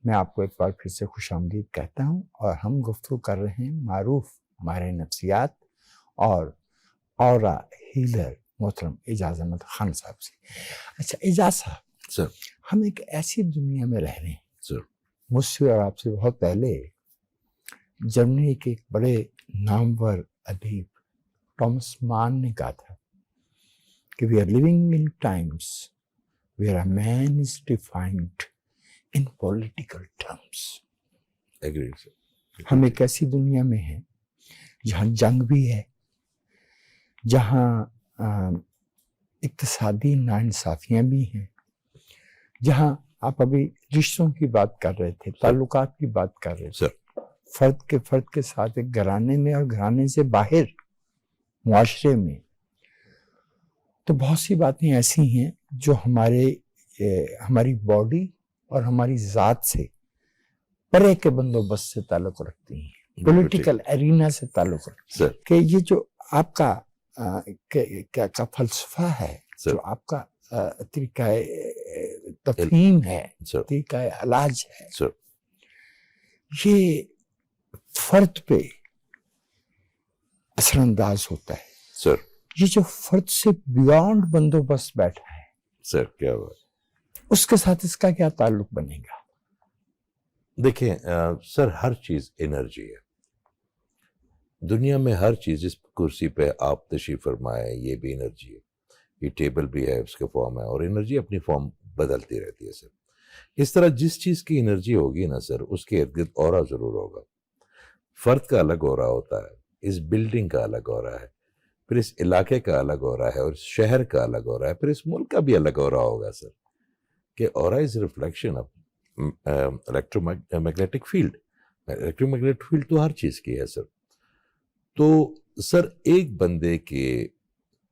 Speaker 2: میں آپ کو ایک بار پھر سے خوش آمدید کہتا ہوں، اور ہم گفتگو کر رہے ہیں معروف ماہر نفسیات اور اورا ہیلر محترم اعجاز احمد خان صاحب سے۔ اچھا اعجاز صاحب،
Speaker 3: سر
Speaker 2: ہم ایک ایسی دنیا میں رہ رہے ہیں،
Speaker 3: سر
Speaker 2: مجھ سے اور آپ سے بہت پہلے جرمنی کے ایک بڑے نامور ادیب ٹامس مان نے کہا تھا کہ we are living in times where a man is defined in political terms.
Speaker 3: Agree sir.
Speaker 2: ہم ایک ایسی دنیا میں ہیں جہاں جنگ بھی ہے، جہاں اقتصادی ناانصافیاں بھی ہیں، جہاں آپ ابھی رشتوں کی بات کر رہے تھے، تعلقات کی بات کر رہے تھے، فرد کے ساتھ ایک گھرانے میں اور گھرانے سے باہر معاشرے میں، تو بہت سی باتیں ایسی ہیں جو ہماری باڈی اور ہماری ذات سے پرے کے بندوبست سے تعلق رکھتی ہیں، پولیٹیکل ایرینا سے تعلق رکھتی ہیں، کہ یہ جو آپ کا فلسفہ ہے، جو آپ کا طریقہ تفہیم ہے، طریقہ علاج ہے، یہ فرد پہ اثر انداز ہوتا ہے۔
Speaker 3: سر
Speaker 2: یہ جو فرد سے بیانڈ بندوبست بیٹھا ہے،
Speaker 3: سر کیا بات،
Speaker 2: اس کے ساتھ اس کا کیا تعلق بنے گا؟
Speaker 3: دیکھیں سر، ہر چیز انرجی ہے دنیا میں، ہر چیز جس کرسی پہ آپ تشریف فرمائے یہ بھی انرجی ہے، یہ ٹیبل بھی ہے، اس کے فارم ہے، اور انرجی اپنی فارم بدلتی رہتی ہے سر۔ اس طرح جس چیز کی انرجی ہوگی نا سر، اس کے ارد گرد اورا ضرور ہوگا۔ فرد کا الگ اورا ہوتا ہے، اس بلڈنگ کا الگ اورا ہے، پھر اس علاقے کا الگ اورا ہے، اور اس شہر کا الگ اورا ہے، پھر اس ملک کا بھی الگ اورا ہوگا سر، کہ aura is reflection of electromagnetic field. Electromagnetic field تو ہر چیز کی ہے سر۔ تو سر ایک بندے کے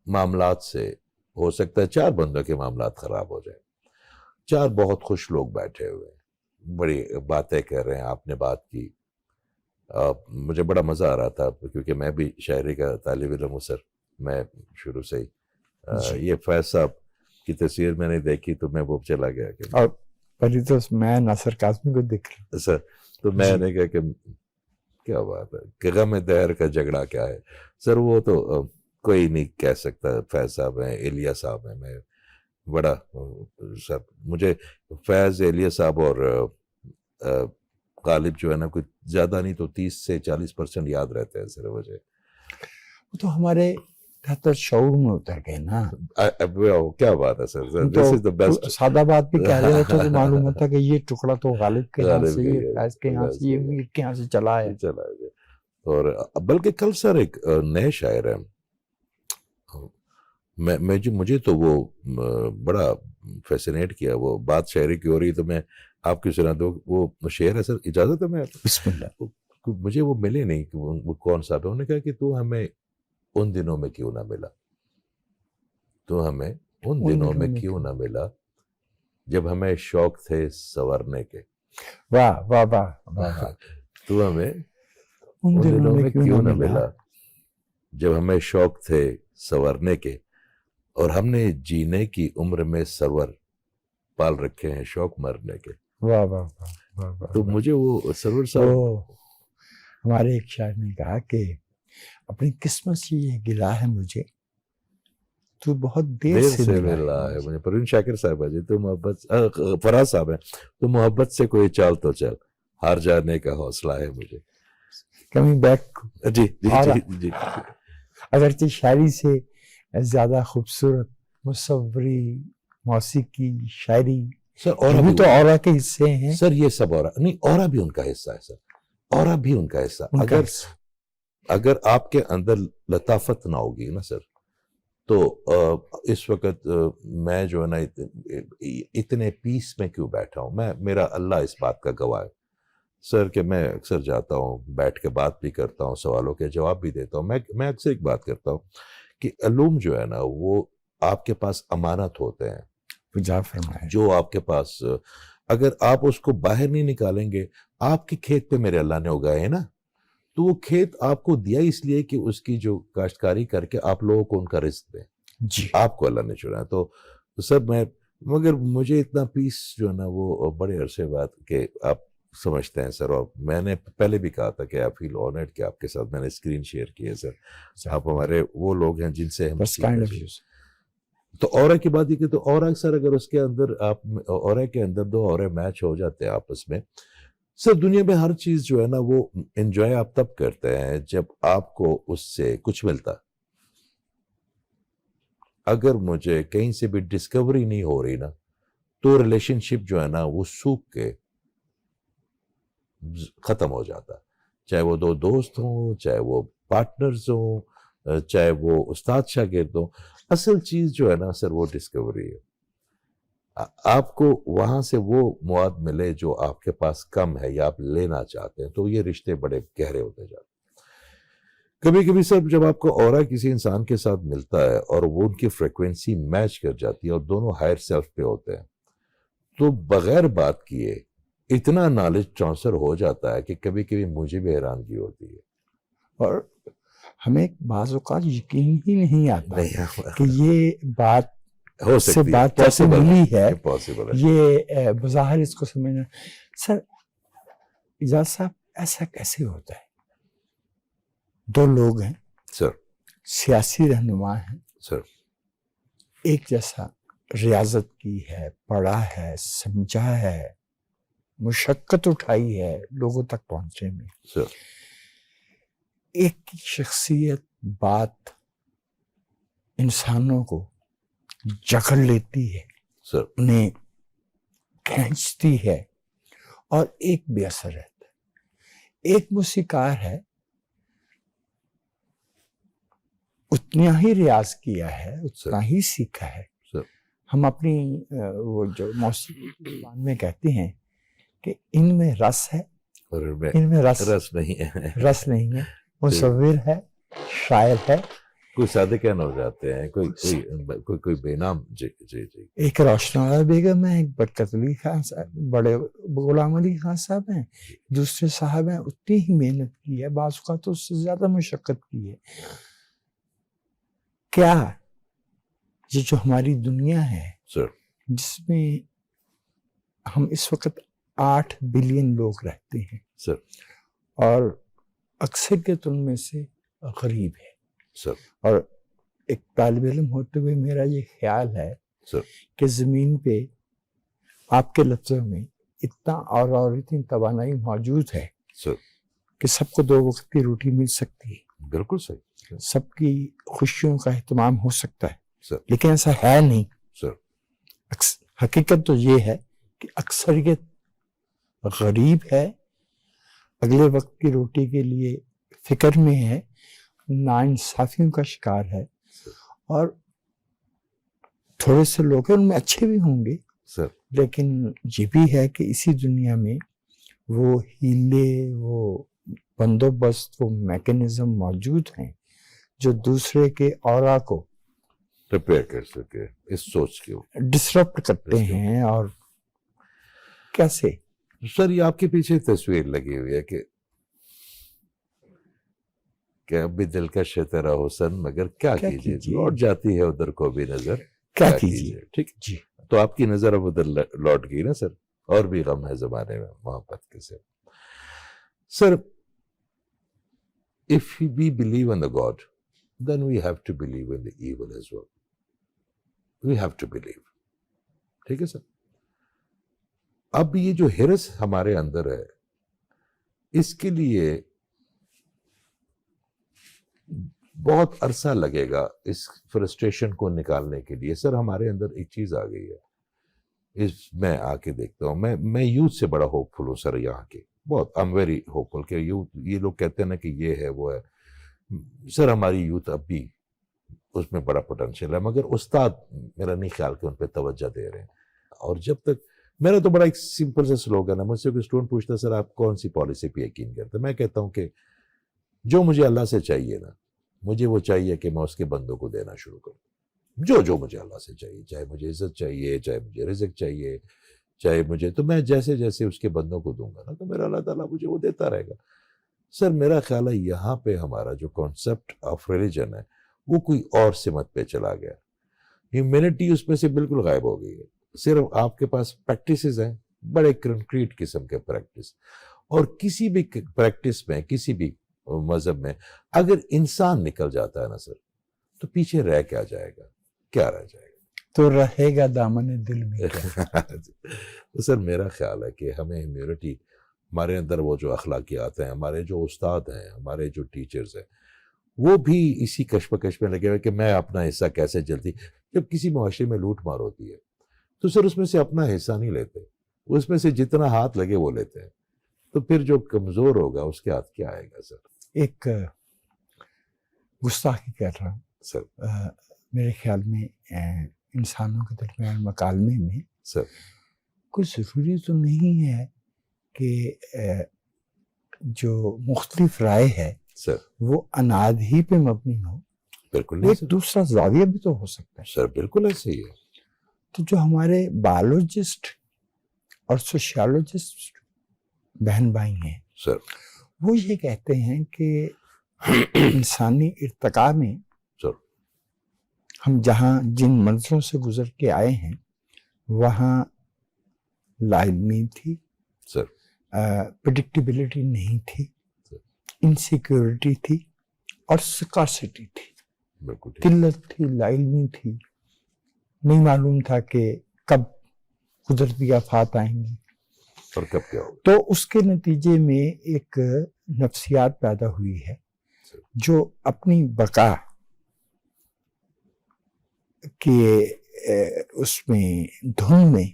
Speaker 3: معاملات سے ہو سکتا ہے 4 بندوں کے معاملات خراب ہو جائیں۔ 4 بہت خوش لوگ بیٹھے ہوئے ہیں، بڑی باتیں کر رہے ہیں، آپ نے بات کی، مجھے بڑا مزہ آ رہا تھا کیونکہ میں بھی شاعری کا طالب علم ہوں سر، میں شروع سے ہی یہ فیض صاحب کی تصویر میں نے دیکھی تو میں وہ چلا گیا کہ
Speaker 2: اور پہلی تو میں ناصر کاظمی کو دیکھ رہا
Speaker 3: سر، تو میں نے کہا کہ کیا بات ہے کہ غم دہر کا جھگڑا کیا ہے سر، وہ تو کوئی نہیں کہہ سکتا۔ فیض صاحب ہیں، ایلیا صاحب ہیں، میں بڑا سر، مجھے فیض، ایلیا صاحب اور غالب جو ہے نا، کوئی زیادہ نہیں تو 30 سے 40% یاد رہتے ہیں سر مجھے۔
Speaker 2: وہ تو ہمارے تحت شعور میں اتر گئے نا۔
Speaker 3: کیا بات ہے سر، دس از دا بیسٹ۔
Speaker 2: سادہ بات بھی کہہ رہے ہوتے تو معلوم ہوتا کہ یہ ٹکڑا تو غالب کے یہاں سے، یہ فیض کے یہاں سے، یہ میر کے یہاں سے چلا ہے۔
Speaker 3: اور بلکہ کل سر ایک نئے شاعر ہیں، مجھے تو وہ بڑا فیسینیٹ کیا، وہ بات شاعری کی ہو رہی تو میں آپ کی سنا دوں، وہ شعر ہے سر، اجازت ہے؟ میں
Speaker 2: بسم اللہ۔
Speaker 3: مجھے وہ ملے نہیں کہ وہ کون سا ہے، انہوں نے کہا کہ تو ہمیں ان دنوں میں کیوں نہ ملا، تو ہمیں ان دنوں میں کیوں نہ ملا جب ہمیں شوق تھے سنورنے کے۔
Speaker 2: واہ واہ واہ واہ۔
Speaker 3: تو ہمیں ان دنوں میں کیوں نہ ملا جب ہمیں شوق تھے سنورنے کے، اور ہم نے جینے کی عمر میں سرور پال رکھے ہیں شوق مرنے کے۔
Speaker 2: واہ واہ واہ۔
Speaker 3: تو مجھے وہ سرور صاحب،
Speaker 2: ہمارے ایک شاعر نے کہا کہ اپنی قسمت سے یہ گلا ہے مجھے، تو بہت دیر سے
Speaker 3: ملا ہے مجھے۔ پروین شاکر صاحب ہے جی، تو محبت، فراز صاحب ہیں، تو محبت سے کوئی چال تو چل، ہار جانے کا حوصلہ ہے مجھے۔
Speaker 2: کمنگ بیک،
Speaker 3: جی جی جی،
Speaker 2: اگرچہ شاعری سے زیادہ خوبصورت مصوری، موسیقی، شاعری
Speaker 3: سر اور
Speaker 2: بھی تو اورا کے حصے ہیں
Speaker 3: سر. یہ سب اورا نہیں, اورا بھی ان کا حصہ ہے سر, اورا بھی ان کا حصہ. اگر آپ کے اندر لطافت نہ ہوگی نا سر, تو اس وقت میں جو ہے نا اتنے پیس میں کیوں بیٹھا ہوں. میرا اللہ اس بات کا گواہ ہے سر کہ میں اکثر جاتا ہوں, بیٹھ کے بات بھی کرتا ہوں, سوالوں کے جواب بھی دیتا ہوں. میں اکثر ایک بات کرتا ہوں کہ علوم جو ہے نا وہ آپ کے پاس امانت ہوتے ہیں, جو آپ کے پاس, اگر آپ اس کو باہر نہیں نکالیں گے, آپ کے کھیت پہ میرے اللہ نے اگائے ہیں نا, تو وہ کھیت آپ کو دیا اس لیے کہ اس کی جو کاشتکاری کر کے آپ لوگوں کو ان کا رزق دیں.
Speaker 2: جی
Speaker 3: آپ کو اللہ نے چنا. تو سر مگر مجھے اتنا پیس جو ہے نا وہ بڑے عرصے بعد کہ آپ سمجھتے ہیں سر, اور میں نے پہلے بھی کہا تھا کہ آپ فیل آنرڈ کہ آپ کے ساتھ میں نے اسکرین شیئر کی ہے سر. آپ ہمارے وہ لوگ ہیں جن سے ہم تو اورا کی بات یہ کہ تو اورا سر اگر اس کے اندر آپ اورا کے اندر دو اورے میچ ہو جاتے ہیں آپس میں سر, دنیا میں ہر چیز جو ہے نا وہ انجوائے آپ تب کرتے ہیں جب آپ کو اس سے کچھ ملتا. اگر مجھے کہیں سے بھی ڈسکوری نہیں ہو رہی نا, تو ریلیشن شپ جو ہے نا وہ سوکھ کے ختم ہو جاتا. چاہے وہ دو دوست ہوں, چاہے وہ پارٹنرز ہوں, چاہے وہ استاد شاگرد ہوں, اصل چیز جو ہے نا سر وہ ڈسکوری ہے. آپ کو وہاں سے وہ مواد ملے جو آپ کے پاس کم ہے یا آپ لینا چاہتے ہیں, تو یہ رشتے بڑے گہرے ہوتے جاتے ہیں. کبھی کبھی سر جب آپ کو اورا کسی انسان کے ساتھ ملتا ہے اور وہ ان کی فریکوینسی میچ کر جاتی ہے اور دونوں ہائر سیلف پہ ہوتے ہیں, تو بغیر بات کیے اتنا نالج ٹرانسفر ہو جاتا ہے کہ کبھی کبھی مجھے بھی حیرانگی ہوتی ہے.
Speaker 2: اور ہمیں بعض اوقات یقین ہی نہیں آتا کہ یہ بات
Speaker 3: ہو
Speaker 2: سے
Speaker 3: سکتی
Speaker 2: بات
Speaker 3: ہے,
Speaker 2: کیسے ملی ہے,
Speaker 3: پاسبل ہے.
Speaker 2: یہ بظاہر اس کو سمجھنا. سر اجاز صاحب ایسا کیسے ہوتا ہے؟ دو لوگ ہیں
Speaker 3: سر,
Speaker 2: سیاسی رہنما ہیں
Speaker 3: سر,
Speaker 2: ایک جیسا ریاضت کی ہے, پڑھا ہے, سمجھا ہے, مشقت اٹھائی ہے لوگوں تک پہنچنے میں.
Speaker 3: سر,
Speaker 2: ایک کی شخصیت بات انسانوں کو جکڑ لیتی ہے,
Speaker 3: سر,
Speaker 2: انہیں کھینچتی ہے, اور ایک بے اثر رہتا ہے. ایک موسیقار ہے, اتنا ہی ریاض کیا ہے, اتنا ہی سیکھا ہے. ہم اپنی وہ جو موسیقی کی زبان میں کہتے ہیں کہ ان میں رس ہے, ان میں رس نہیں ہے, رس نہیں ہے. مصور ہے, شاعر ہے,
Speaker 3: کوئی سادے کہنا ہو جاتے ہیں, کوئی بے نام. جی جی جی.
Speaker 2: ایک روشنالہ بیگم ہے, ایک برکت علی خان صاحب, بڑے غلام علی خان صاحب ہیں, دوسرے صاحب ہیں. اتنی ہی محنت کی ہے, بعض اوقات تو اس سے زیادہ مشقت کی ہے. کیا یہ جو ہماری دنیا ہے
Speaker 3: سر,
Speaker 2: جس میں ہم اس وقت 8 بلین لوگ رہتے ہیں
Speaker 3: سر,
Speaker 2: اور اکثریت ان میں سے غریب ہے
Speaker 3: سر,
Speaker 2: اور ایک طالب علم ہوتے ہوئے میرا یہ خیال ہے
Speaker 3: سر,
Speaker 2: کہ زمین پہ آپ کے لفظوں میں اتنا اور اتنی توانائی موجود ہے
Speaker 3: سر,
Speaker 2: کہ سب کو 2 وقت کی روٹی مل سکتی ہے,
Speaker 3: بالکل صحیح,
Speaker 2: سب کی خوشیوں کا اہتمام ہو سکتا ہے.
Speaker 3: سر,
Speaker 2: لیکن ایسا ہے نہیں.
Speaker 3: سر,
Speaker 2: حقیقت تو یہ ہے کہ اکثریت غریب ہے, اگلے وقت کی روٹی کے لیے فکر میں ہے, ناانصافیوں کا شکار ہے, اور تھوڑے سے لوگ ہیں ان میں اچھے بھی ہوں گے
Speaker 3: سر,
Speaker 2: لیکن یہ بھی ہے کہ اسی دنیا میں وہ ہیلے, وہ بندوبست, وہ میکینزم موجود ہیں جو دوسرے کے اورا کو
Speaker 3: ریپیئر کر سکے, اس سوچ کے
Speaker 2: ڈسرپٹ کرتے ہیں. اور کیسے
Speaker 3: سر یہ آپ کے پیچھے تصویر لگی ہوئی ہے کہ اب بھی دلکش ہے تیرا حسن, مگر کیا کیجیے, لوٹ جاتی ہے ادھر کو بھی نظر,
Speaker 2: کیا کیجیے.
Speaker 3: ٹھیک
Speaker 2: جی,
Speaker 3: تو آپ کی نظر اب ادھر لوٹ گئی نا سر, اور بھی غم ہے زمانے میں محبت کے سے. سر if we believe in the God, then we have to believe in the evil as well. We have to believe. ٹھیک ہے سر. اب یہ جو ہرس ہمارے اندر ہے, اس کے لیے بہت عرصہ لگے گا اس فرسٹریشن کو نکالنے کے لیے. سر ہمارے اندر ایک چیز آ گئی ہے اس میں آ کے دیکھتا ہوں. میں یوتھ سے بڑا ہوپ فل ہوں سر یہاں کے, بہت آئی ایم ویری ہوپ فل کہ یوتھ, یہ لوگ کہتے ہیں نا کہ یہ ہے وہ ہے, سر ہماری یوتھ اب بھی اس میں بڑا پوٹینشیل ہے, مگر استاد میرا نہیں خیال کہ ان پہ توجہ دے رہے ہیں. اور جب تک میرا تو بڑا ایک سمپل سا سلوگن ہے, مجھ سے کوئی اسٹوڈنٹ پوچھتا ہے سر آپ کون سی پالیسی پہ یقین کرتے ہیں, میں کہتا ہوں کہ جو مجھے اللہ سے چاہیے نا, مجھے وہ چاہیے کہ میں اس کے بندوں کو دینا شروع کروں. جو مجھے اللہ سے چاہیے, چاہے مجھے عزت چاہیے, چاہے مجھے رزق چاہیے, چاہے مجھے, تو میں جیسے جیسے اس کے بندوں کو دوں گا نا تو میرا اللہ تعالیٰ مجھے وہ دیتا رہے گا. سر میرا خیال ہے یہاں پہ ہمارا جو کانسیپٹ آف ریلیجن ہے وہ کوئی اور سمت پہ چلا گیا. ہیومینٹی اس میں سے بالکل غائب ہو گئی ہے. صرف آپ کے پاس پریکٹسز ہیں, بڑے کنکریٹ قسم کے پریکٹس, اور کسی بھی پریکٹس میں, کسی بھی مذہب میں اگر انسان نکل جاتا ہے نا سر, تو پیچھے رہ کیا جائے گا, کیا رہ جائے گا,
Speaker 2: تو رہے گا دامن دل میں.
Speaker 3: تو سر میرا خیال ہے کہ ہمیں ہیومینٹی, ہمارے اندر وہ جو اخلاقیات ہیں, ہمارے جو استاد ہیں, ہمارے جو ٹیچرز ہیں, وہ بھی اسی کشمکش میں لگے ہوئے کہ میں اپنا حصہ کیسے جلدی. جب کسی معاشرے میں لوٹ مار ہوتی ہے تو سر اس میں سے اپنا حصہ نہیں لیتے, اس میں سے جتنا ہاتھ لگے وہ لیتے ہیں. تو پھر جو کمزور ہوگا اس کے ہاتھ کیا آئے گا سر.
Speaker 2: ایک گستاخی کر رہا ہوں
Speaker 3: سر,
Speaker 2: میرے خیال میں انسانوں کے درمیان مکالمے میں
Speaker 3: سر
Speaker 2: کوئی ضروری تو نہیں ہے کہ جو مختلف رائے ہے
Speaker 3: سر
Speaker 2: وہ اناد ہی پہ مبنی ہو.
Speaker 3: بالکل نہیں
Speaker 2: ایک
Speaker 3: سر,
Speaker 2: دوسرا زاویہ بھی تو ہو سکتا ہے.
Speaker 3: سر بالکل ایسے ہی ہے.
Speaker 2: تو جو ہمارے بایولوجسٹ اور سوشیالوجسٹ بہن بھائی ہیں
Speaker 3: سر,
Speaker 2: وہ یہ کہتے ہیں کہ انسانی ارتقاء میں
Speaker 3: سر
Speaker 2: ہم جہاں جن منزلوں سے گزر کے آئے ہیں وہاں لا علمی تھی,
Speaker 3: سر
Speaker 2: پریڈکٹیبلٹی نہیں تھی, انسیکیورٹی تھی اور سکارسٹی تھی.
Speaker 3: بالکل
Speaker 2: قلت تھی, لا علمی تھی, نہیں معلوم تھا کہ کب قدرتی آفات آئیں گی
Speaker 3: اور کب کیا ہوگا.
Speaker 2: تو اس کے نتیجے میں ایک نفسیات پیدا ہوئی ہے جو اپنی بقا کے اس میں دھن میں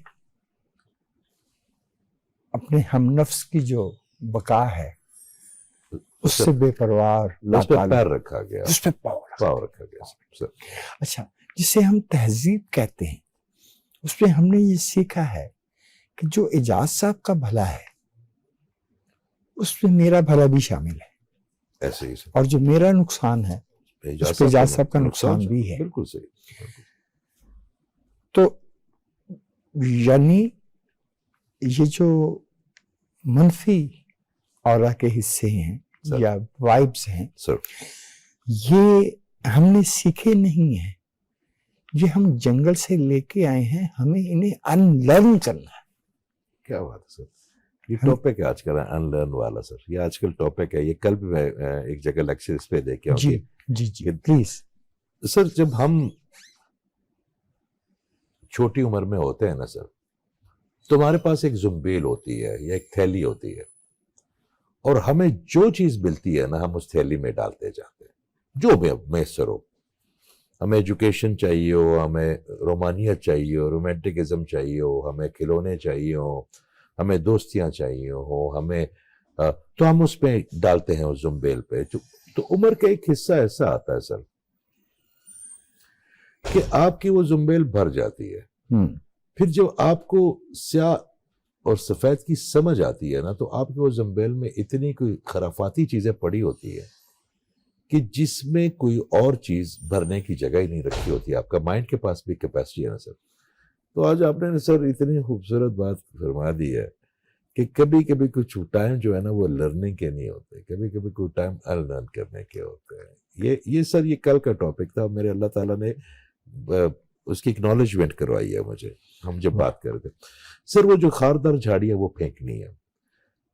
Speaker 2: اپنے ہم نفس کی جو بقا ہے اس سے بے پرواہ
Speaker 3: اس پہ پیر رکھا گیا,
Speaker 2: اس پہ پاور
Speaker 3: رکھا گیا سر.
Speaker 2: اچھا, جسے ہم تہذیب کہتے ہیں, اس پہ ہم نے یہ سیکھا ہے کہ جو اعجاز صاحب کا بھلا ہے اس پہ میرا بھلا بھی شامل ہے,
Speaker 3: ایسے ہی سر,
Speaker 2: اور جو میرا نقصان ہے اس پہ اعجاز صاحب کا نقصان بھی ہے.
Speaker 3: بالکل صحیح.
Speaker 2: تو یعنی یہ جو منفی اورا کے حصے ہیں یا وائبز ہیں
Speaker 3: سر,
Speaker 2: یہ ہم نے سیکھے نہیں ہیں, یہ ہم جنگل سے لے کے آئے ہیں, ہمیں انہیں ان لرن کرنا ہے.
Speaker 3: کیا بات ہے سر, یہ ٹاپک ہے آج کل ان لرن والا سر, یہ آج کل ٹاپک ہے. یہ کل بھی میں ایک جگہ لیکچر اس پہ دیکھ کے
Speaker 2: جی جی جی پلیز
Speaker 3: سر. جب ہم چھوٹی عمر میں ہوتے ہیں نا سر, تو ہمارے پاس ایک زنبیل ہوتی ہے یا ایک تھیلی ہوتی ہے, اور ہمیں جو چیز ملتی ہے نا ہم اس تھیلی میں ڈالتے جاتے ہیں, جو بھی میسر ہو. ہمیں ایجوکیشن چاہیے ہو, ہمیں رومانیت چاہیے ہو, رومانٹکزم چاہیے ہو, ہمیں کھلونے چاہیے ہو, ہمیں دوستیاں چاہیے ہو, ہمیں تو ہم اس پہ ڈالتے ہیں اس زنبیل پہ. تو عمر کا ایک حصہ ایسا آتا ہے سر کہ آپ کی وہ زنبیل بھر جاتی ہے. پھر جب آپ کو سیاہ اور سفید کی سمجھ آتی ہے نا, تو آپ کے وہ زنبیل میں اتنی کوئی خرافاتی چیزیں پڑی ہوتی ہے کہ جس میں کوئی اور چیز بھرنے کی جگہ ہی نہیں رکھی ہوتی. آپ کا مائنڈ کے پاس بھی کیپیسٹی ہے نا سر. تو آج آپ نے سر اتنی خوبصورت بات فرما دی ہے کہ کبھی کبھی کچھ ٹائم جو ہے نا وہ لرننگ کے نہیں ہوتے, کبھی کبھی کوئی ٹائم ان لرن کرنے کے ہوتے ہیں. یہ سر یہ کل کا ٹاپک تھا, میرے اللہ تعالیٰ نے اس کی اکنالجمنٹ کروائی ہے مجھے. ہم جب بات کرتے سر, وہ جو خاردار جھاڑی ہے وہ پھینکنی ہے.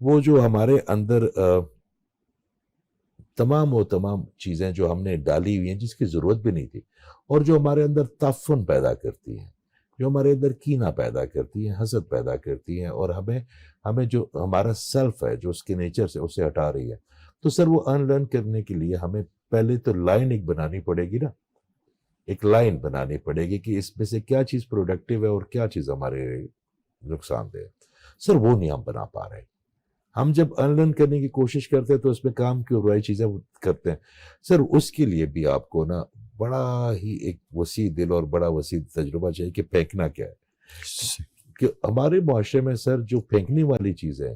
Speaker 3: وہ جو ہمارے اندر تمام چیزیں جو ہم نے ڈالی ہوئی ہیں جس کی ضرورت بھی نہیں تھی, اور جو ہمارے اندر تعفن پیدا کرتی ہیں, جو ہمارے اندر کینہ پیدا کرتی ہیں, حسد پیدا کرتی ہیں, اور ہمیں جو ہمارا سیلف ہے جو اس کے نیچر سے اسے ہٹا رہی ہے. تو سر وہ ان لرن کرنے کے لیے ہمیں پہلے تو لائن ایک بنانی پڑے گی نا. ایک لائن بنانی پڑے گی کہ اس میں سے کیا چیز پروڈکٹیو ہے اور کیا چیز ہمارے نقصان دہ ہے. سر وہ نہیں ہم بنا پا رہے. ہم جب انلرن کرنے کی کوشش کرتے ہیں تو اس میں کام کی برائی چیزیں کرتے ہیں. سر اس کے لیے بھی آپ کو نا بڑا ہی ایک وسیع دل اور بڑا وسیع تجربہ چاہیے کہ پھینکنا کیا ہے. کہ ہمارے معاشرے میں سر جو پھینکنے والی چیزیں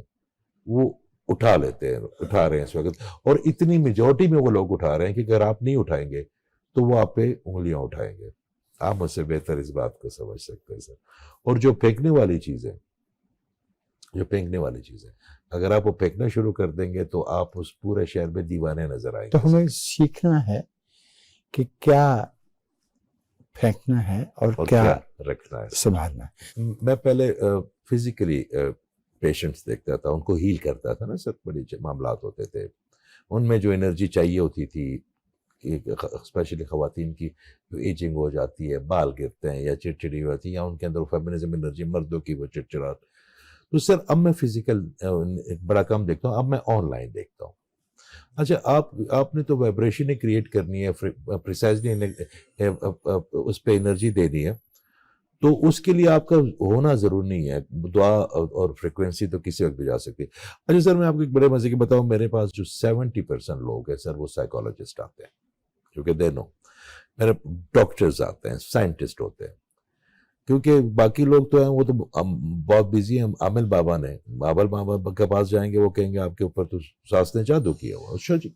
Speaker 3: وہ اٹھا لیتے ہیں, اٹھا رہے ہیں اس وقت, اور اتنی میجورٹی میں وہ لوگ اٹھا رہے ہیں کہ اگر آپ نہیں اٹھائیں گے تو وہ آپ پہ انگلیاں اٹھائیں گے. آپ مجھ سے بہتر اس بات کو سمجھ سکتے ہیں سر. اور جو پھینکنے والی چیزیں اگر آپ وہ پھینکنا شروع کر دیں گے تو آپ اس پورے شہر میں دیوانے نظر آئیں گے.
Speaker 2: تو ہمیں سیکھنا ہے کہ کیا پھینکنا ہے اور کیا
Speaker 3: رکھنا ہے,
Speaker 2: سنبھالنا ہے.
Speaker 3: میں پہلے فزیکلی پیشنٹس دیکھتا تھا, ان کو ہیل کرتا تھا نا سر. بڑے معاملات ہوتے تھے ان میں, جو انرجی چاہیے ہوتی تھی, اسپیشلی خواتین کی جو ایجنگ ہو جاتی ہے, بال گرتے ہیں یا چڑچڑی ہوتی ہے, یا ان کے اندر فیمنزم انرجی, مردوں کی وہ چڑچڑاہٹ. تو سر اب میں فزیکل بڑا کم دیکھتا ہوں, اب میں آن لائن دیکھتا ہوں. اچھا آپ نے تو وائبریشن کریٹ کرنی ہے, پریسائزلی اس پہ انرجی دینی ہے, تو اس کے لیے آپ کا ہونا ضرور نہیں ہے. دعا اور فریکوینسی تو کسی وقت بھی جا سکتی ہے. اچھا سر میں آپ کو ایک بڑے مزے کی بتاؤں, میرے پاس جو 70% لوگ ہیں سر وہ سائیکالوجسٹ آتے ہیں, کیونکہ دے نو. میرے ڈاکٹرز آتے ہیں, سائنٹسٹ ہوتے ہیں, کیونکہ باقی لوگ تو ہیں وہ تو بہت بیزی ہیں. عامل بابا بابا کے پاس جائیں گے, وہ کہیں گے آپ کے اوپر تو ساس نے جادو کیا ہوا. اچھا جی,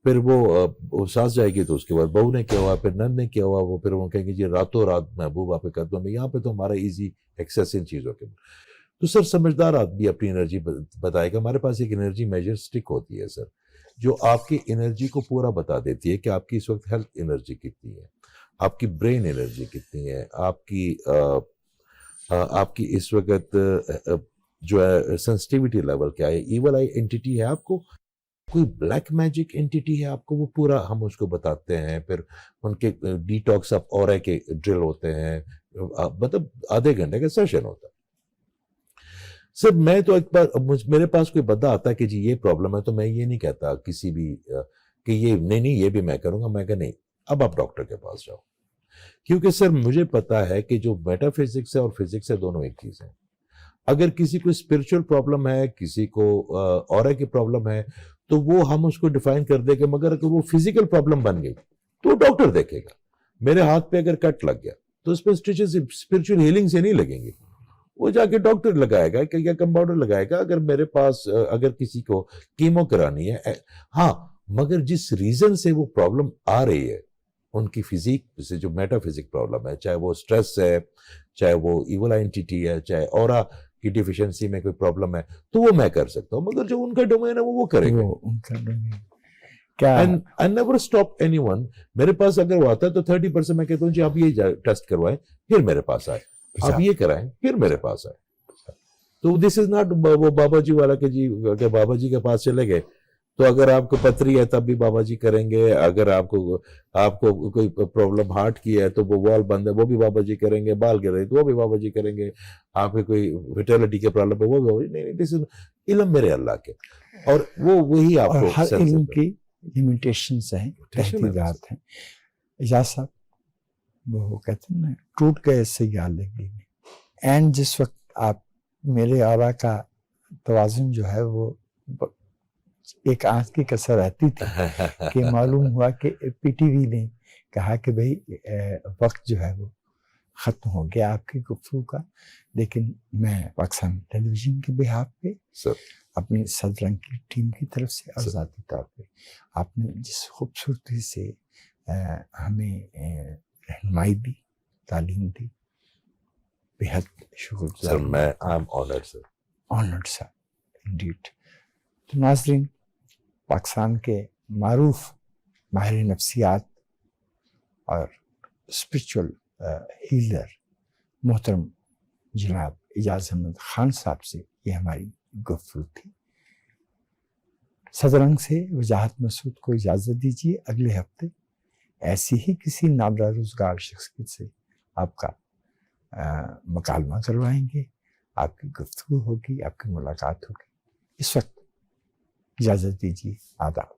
Speaker 3: پھر وہ ساس جائے گی تو اس کے بعد بہو نے کیا ہوا, پھر نند نے کیا ہوا, وہ پھر وہ کہیں گے جی راتوں رات محبوب آپ کے قدموں میں. یہاں پہ تو ہمارا ایزی ایکسیس ان چیزوں کے. تو سر سمجھدار آدمی اپنی انرجی بتائے گا. ہمارے پاس ایک انرجی میجر سٹک ہوتی ہے سر, جو آپ کی انرجی کو پورا بتا دیتی ہے کہ آپ کی اس وقت ہیلتھ انرجی کتنی ہے, آپ کی برین انرجی کتنی ہے, آپ کی اس وقت جو ہے سینسٹیوٹی لیول کیا ہے, ایول آئی انٹیٹی ہے آپ کو, کوئی بلیک میجک انٹیٹی ہے آپ کو, وہ پورا ہم اس کو بتاتے ہیں. پھر ان کے ڈیٹاکس آف اورا کے ڈرل ہوتے ہیں, مطلب آدھے گھنٹے کا سیشن ہوتا ہے. سر میں تو ایک بار میرے پاس کوئی بندہ آتا ہے کہ جی یہ پرابلم ہے, تو میں یہ نہیں کہتا کسی بھی کہ یہ نہیں یہ بھی میں کروں گا. میں کہ نہیں, اب آپ ڈاکٹر کے پاس جاؤ, کیونکہ سر مجھے پتا ہے کہ جو میٹا فزکس ہے اور فزکس ہے دونوں ایک چیز ہے. اگر کسی کو اسپرچل پرابلم ہے, کسی کو اورا کی پرابلم ہے, تو وہ ہم اس کو ڈیفائن کر دیں گے. مگر اگر وہ فزیکل پرابلم بن گئی تو ڈاکٹر دیکھے گا. میرے ہاتھ پہ اگر کٹ لگ گیا تو اس پہ اسٹیچز اسپرچل ہیلنگ سے نہیں لگیں گے, وہ جا کے ڈاکٹر لگائے گا یا کمپاؤنڈر لگائے گا. اگر میرے پاس اگر کسی کو کیمو کرانی ہے, ہاں, مگر جس ریزن سے وہ پرابلم آ رہی ہے, ان کی فزیک سے جو میٹا فزک پرابلم ہے, چاہے وہ سٹریس ہے, چاہے وہ ایول آئینٹیٹی ہے, چاہے اورا کی ڈیفیشنسی میں کوئی پرابلم ہے, تو وہ میں کر سکتا ہوں. مگر جو ان کا ڈومین ہے وہ کرے گا. I never stop anyone. میرے پاس اگر وہ آتا ہے تو 30% میں کہتا ہوں جی آپ یہ ٹیسٹ کروائیں پھر میرے پاس آئے, آپ یہ کرائیں پھر میرے پاس آئے. تو دس از ناٹ وہ بابا جی والا کہ جی اگر بابا جی کے پاس چلے گئے تو اگر آپ کو پتھری ہے تب بھی بابا جی کریں گے, اگر آپ کو کوئی پرابلم ہارٹ کی ہے تو وہ وال بند ہے وہ بھی بابا جی کریں گے, بال گر رہے تو وہ بھی بابا جی کریں گے, آپ کو کوئی فرٹیلٹی کے پرابلم ہے وہ بھی بابا جی. نہیں, دس از علم میرے اللہ کے, اور وہی آپ کو
Speaker 2: ہر علم کی لیمیٹیشنز ہیں, تحدیدات ہیں. اجاز صاحب وہ کہتے ہیں نا ٹوٹ گئے سیال لگی میں, اینڈ جس وقت آپ میرے آرا کا توازن جو ہے وہ ایک آنکھ کی کسر رہتی تھی کہ معلوم ہوا کہ پی ٹی وی نے کہا کہ بھئی وقت جو ہے وہ ختم ہو گیا آپ کی گفتگو کا. لیکن میں پاکستان ٹیلی ویژن کے بہاف پہ اپنی صدرنگ کی ٹیم کی طرف سے اور ذاتی طور پہ آپ نے جس خوبصورتی سے ہمیں رہنمائی دی, تعلیم دی, بہت شکر گزار.
Speaker 3: سر میں آنرڈ سر.
Speaker 2: آنرڈ سر انڈیڈ. تو ناظرین, پاکستان کے معروف ماہر نفسیات اور اسپرچل ہیلر محترم جناب اعجاز احمد خان صاحب سے یہ ہماری گفتگو تھی. صدرنگ سے وجاہت مسعود کو اجازت دیجیے. اگلے ہفتے ایسی ہی کسی نابرا روزگار شخصیت سے آپ کا مکالمہ کروائیں گے, آپ کی گفتگو ہوگی, آپ کی ملاقات ہوگی. اس وقت اجازت دیجیے. آداب.